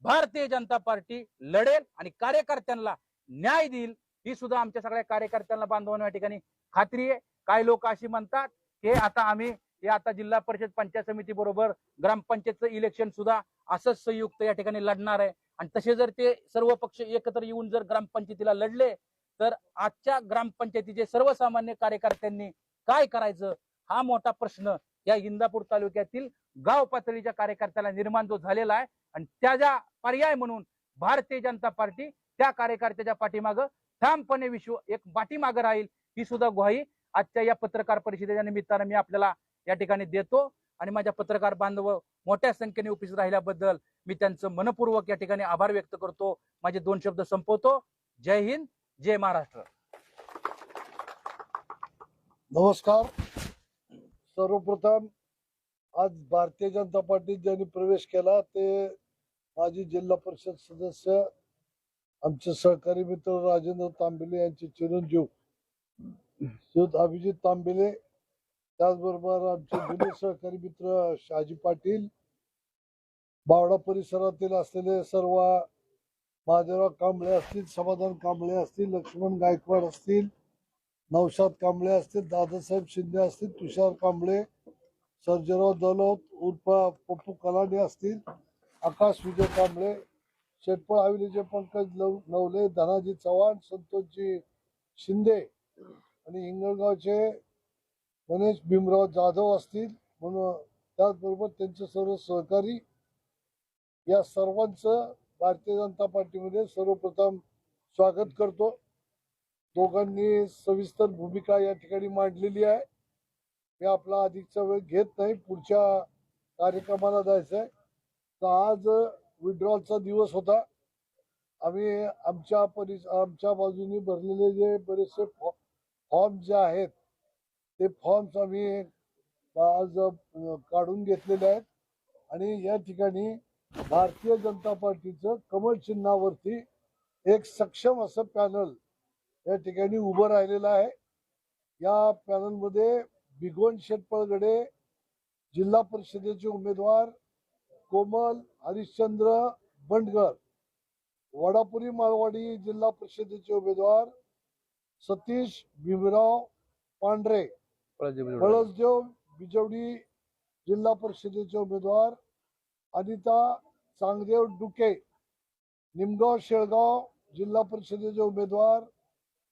भारतीय जनता पार्टी लढेल आणि कार्यकर्त्यांना न्याय देईल, ही सुद्धा आमच्या सगळ्या कार्यकर्त्यांना बांधवांना या ठिकाणी खात्री आहे. काही लोक अशी म्हणतात की आता जिल्हा परिषद पंचायत समिती बरोबर ग्रामपंचायतचं इलेक्शन सुद्धा असंच संयुक्त या ठिकाणी लढणार आहे. आणि तसे जर ते सर्व पक्ष एकत्र येऊन जर ग्रामपंचायतीला लढले तर आजच्या ग्रामपंचायतीचे सर्वसामान्य कार्यकर्त्यांनी काय करायचं, हा मोठा प्रश्न या इंदापूर तालुक्यातील गाव पातळीच्या कार्यकर्त्याला निर्माण जो झालेला आहे. आणि त्याचा पर्याय म्हणून भारतीय जनता पार्टी त्या कार्यकर्त्याच्या पाठीमागं ठामपणे एक पाठीमागं राहील, ही सुद्धा ग्वाही आजच्या या पत्रकार परिषदेच्या निमित्तानं मी आपल्याला या ठिकाणी देतो. आणि माझ्या पत्रकार बांधव मोठ्या संख्येने उपस्थित राहिल्याबद्दल मी त्यांचं मनपूर्वक या ठिकाणी आभार व्यक्त करतो. माझे 2 शब्द संपवतो. जय हिंद, जय महाराष्ट्र. नमस्कार. सर्वप्रथम आज भारतीय जनता पार्टीत ज्यांनी प्रवेश केला ते माजी जिल्हा परिषद सदस्य आमचे सहकारी मित्र राजेंद्र तांबिले यांचे चिरंजीव अभिजित तांबिले, त्याचबरोबर आमचे जुने सहकारी मित्र शहाजी पाटील, बावडा परिसरातील असलेले सर्व महादेवराव कांबळे असतील, समाधान कांबळे असतील, लक्ष्मण गायकवाड असतील, नौशाद कांबळे असतील, दादासाहेब शिंदे असतील, तुषार कांबळे, सर्जेराव दलौत उर्फ पप्पू कलानी असतील, आकाश विजय कांबळे, शेटपळ हवेलीचे पंकज नवले, धनाजी चव्हाण, संतोषजी शिंदे, आणि हिंगणगावचे गणेश भीमराव जाधव असतील, म्हणून त्याचबरोबर त्यांचे सर्व सहकारी, या सर्वांचं भारतीय जनता पार्टीमध्ये सर्वप्रथम स्वागत करतो. दोघांनी सविस्तर भूमिका या ठिकाणी मांडलेली आहे. मी आपला अधिकचा वेळ घेत नाही, पुढच्या कार्यक्रमाला जायचंय. तर आज विड्रॉलचा दिवस होता. आम्ही आमच्या बाजूने भरलेले जे बरेचसे फॉर्म जे आहेत ते फॉर्म्स आम्ही आज काढून घेतलेले आहेत आणि या ठिकाणी भारतीय जनता पार्टीचं कमळ चिन्हावरती एक सक्षम असं पॅनल या ठिकाणी उभं राहिलेलं आहे. या पॅनलमध्ये भिगवण शेटपळगडे जिल्हा परिषदेचे उमेदवार, कोमल हरिश्चंद्र बंडगर वडापुरी माळवाडी जिल्हा परिषदेचे उमेदवार, सतीश भीमराव पांढरे पळसदेव बिजवडी जिल्हा परिषदेचे उमेदवार, अनिता चांगदेव डुके निमगाव शेळगाव जिल्हा परिषदेचे उमेदवार,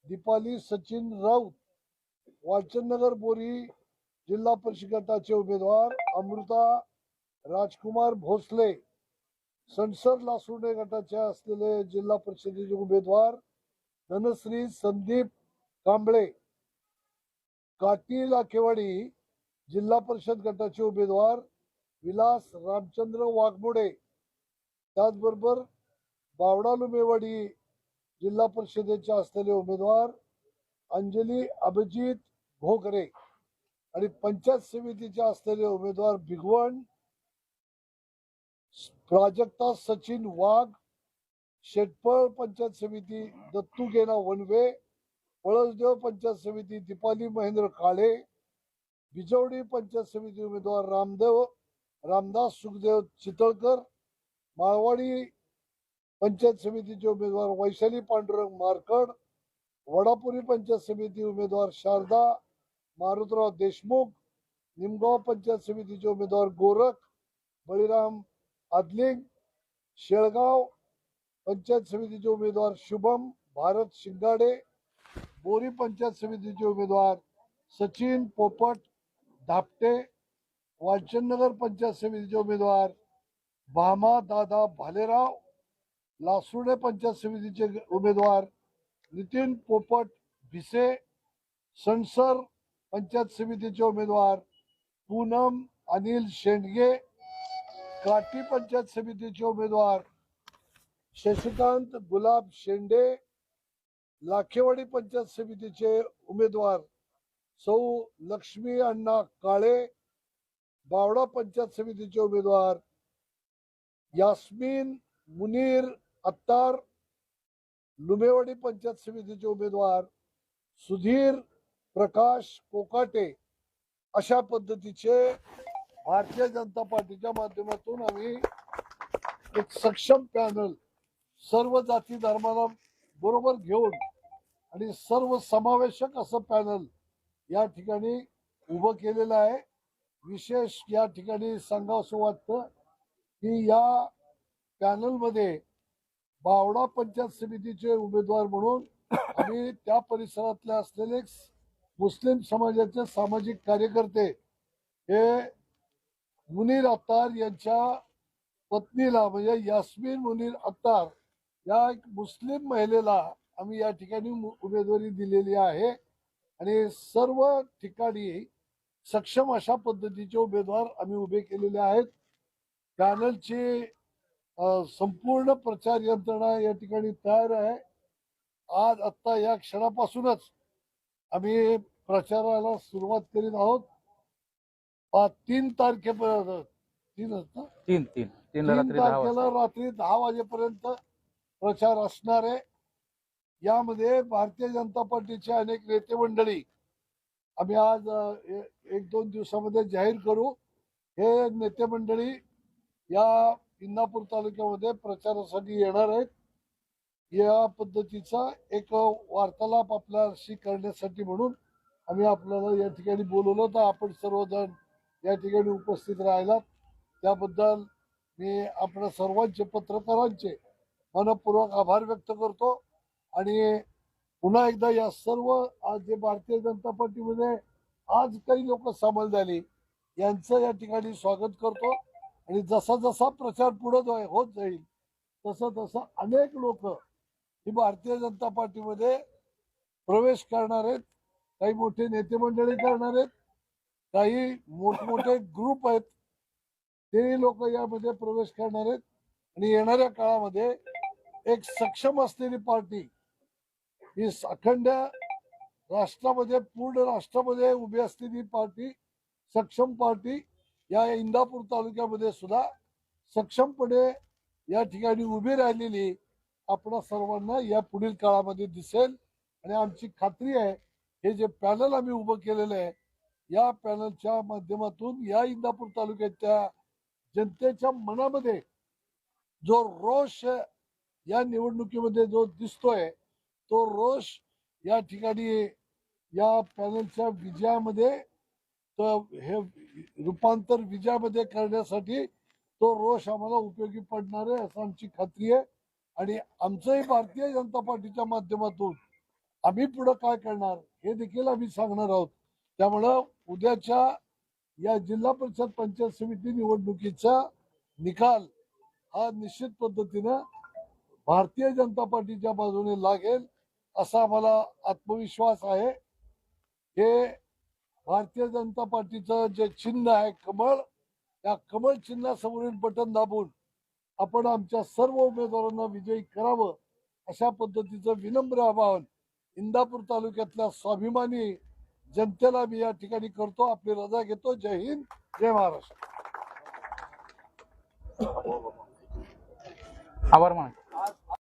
दीपाली सचिन राऊत वालचंदनगर बोरी जिल्हा परिषद गटाचे उमेदवार, अमृता राजकुमार भोसले सणसर लासुर्डे गटाचे असलेले जिल्हा परिषदेचे उमेदवार, धनश्री संदीप कांबळे काटी लाखेवाडी जिल्हा परिषद गटाचे उमेदवार, विलास रामचंद्र वाघमोडे, त्याचबरोबर बावडा लुमेवाडी जिल्हा परिषदेचे असलेले उमेदवार, अंजली अभिजित घोगरे आणि पंचायत समितीचे असलेले उमेदवार भिगवण प्राजक्ता सचिन वाघ, शेटपळ पंचायत समिती दत्तू गेना वनवे, पळसदेव पंचायत समिती दीपाली महेंद्र काळे, बिजवडी पंचायत समिती उमेदवार रामदास सुखदेव चितळकर, माळवाडी पंचायत समितीचे उमेदवार वैशाली पांडुरंग मारकड, वडापुरी पंचायत समिती उमेदवार शारदा मारुतराव देशमुख, निमगाव पंचायत समितीचे उमेदवार गोरख बळीराम आदलिंग, शेळगाव पंचायत समितीचे उमेदवार शुभम भारत शिंगाडे, बोरी पंचायत समितीचे उमेदवार सचिन पोपट धापटे, वालचंदनगर पंचायत समितीचे उमेदवार भामा दादा भालेराव, लासुर्डे पंचायत समितीचे उमेदवार नितीन पोपट भिसे, सणसर पंचायत समितीचे उमेदवार पूनम अनिल शेंडगे, काटी पंचायत समितीचे उमेदवार शशिकांत गुलाब शेंडे, लाखेवाडी पंचायत समितीचे उमेदवार सौ लक्ष्मी अण्णा काळे, बावडा पंचायत समितीचे उमेदवार यास्मीन मुनीर अत्तार, लुमेवाडी पंचायत समितीचे उमेदवार सुधीर प्रकाश कोकाटे, अशा पद्धतीचे भारतीय जनता पार्टीच्या माध्यमातून आम्ही एक सक्षम पॅनल सर्व जाती धर्माला बरोबर घेऊन आणि सर्व समावेशक असं पॅनल या ठिकाणी उभं केलेलं आहे. विशेष या ठिकाणी सांगावंसं वाटतं की या पॅनलमध्ये बावडा पंचायत समितीचे उमेदवार म्हणून आम्ही त्या परिसरातले असलेले मुस्लिम समाजाचे सामाजिक कार्यकर्ते हे मुनीर अत्तार यांच्या पत्नीला म्हणजे यास्मीन मुनीर अत्तार या एक मुस्लिम महिलेला आम्ही या ठिकाणी उमेदवारी दिलेली आहे आणि सर्व ठिकाणी सक्षम अशा पद्धतीचे उमेदवार आम्ही उभे केलेले आहेत. पॅनलची संपूर्ण प्रचार यंत्रणा या ठिकाणी तयार आहे. आज आत्ता या क्षणापासूनच आम्ही प्रचाराला सुरुवात करीत आहोत. 3 तारखेपर्यंत 3 तारखेला रात्री 10 वाजेपर्यंत प्रचार असणार आहे. यामध्ये भारतीय जनता पार्टीचे अनेक नेते मंडळी आम्ही आज 1-2 दिवसामध्ये जाहीर करू. हे नेते मंडळी या इंदापूर तालुक्यामध्ये प्रचारासाठी येणार आहेत. या पद्धतीचा एक वार्तालाप आपल्याशी करण्यासाठी म्हणून आम्ही आपल्याला या ठिकाणी बोलवलं, तर आपण सर्वजण या ठिकाणी उपस्थित राहिलात त्याबद्दल मी आपल्या सर्वांचे पत्रकारांचे मनपूर्वक आभार व्यक्त करतो आणि पुन्हा एकदा या सर्व आज जे भारतीय जनता पार्टीमध्ये आज काही लोक सामील झाली यांचं या ठिकाणी स्वागत करतो आणि जसा जसा प्रचार पुढे होत जाईल तसं तसं अनेक लोक ही भारतीय जनता पार्टीमध्ये प्रवेश करणार आहेत. काही मोठे नेते मंडळी करणार आहेत, काही मोठमोठे ग्रुप आहेत ते लोक यामध्ये प्रवेश करणार आहेत आणि येणाऱ्या काळामध्ये एक सक्षम असलेली पार्टी ही अखंड राष्ट्रामध्ये पूर्ण राष्ट्रामध्ये उभी असलेली पार्टी सक्षम पार्टी या इंदापूर तालुक्यामध्ये सुद्धा सक्षमपणे या ठिकाणी उभी राहिलेली आपणा सर्वांना या पुढील काळामध्ये दिसेल. आणि आमची खात्री आहे हे जे पॅनल आम्ही उभं केलेलं आहे या पॅनलच्या माध्यमातून या इंदापूर तालुक्याच्या जनतेच्या मनामध्ये जो रोष या निवडणुकीमध्ये जो दिसतोय तो रोष या ठिकाणी या पॅनलच्या विजयामध्ये हे रूपांतर विजयामध्ये करण्यासाठी तो रोष आम्हाला उपयोगी पडणार आहे असं आमची खात्री आहे. आणि आमचंही भारतीय जनता पार्टीच्या माध्यमातून आम्ही पुढे काय करणार हे देखील आम्ही सांगणार आहोत. त्यामुळं उद्याच्या या जिल्हा परिषद पंचायत समिती निवडणुकीचा निकाल हा निश्चित पद्धतीनं भारतीय जनता पार्टीच्या बाजूने लागेल असा आम्हाला आत्मविश्वास आहे. हे भारतीय जनता पार्टीचं जे चिन्ह आहे कमळ, त्या कमळ चिन्हासमोरील बटन दाबून आपण आमच्या सर्व उमेदवारांना विजयी करावं अशा पद्धतीचं विनम्र आवाहन इंदापूर तालुक्यातल्या स्वाभिमानी जनतेला मी या ठिकाणी करतो. आपली रजा घेतो. जय हिंद, जय महाराष्ट्र. आभार माना.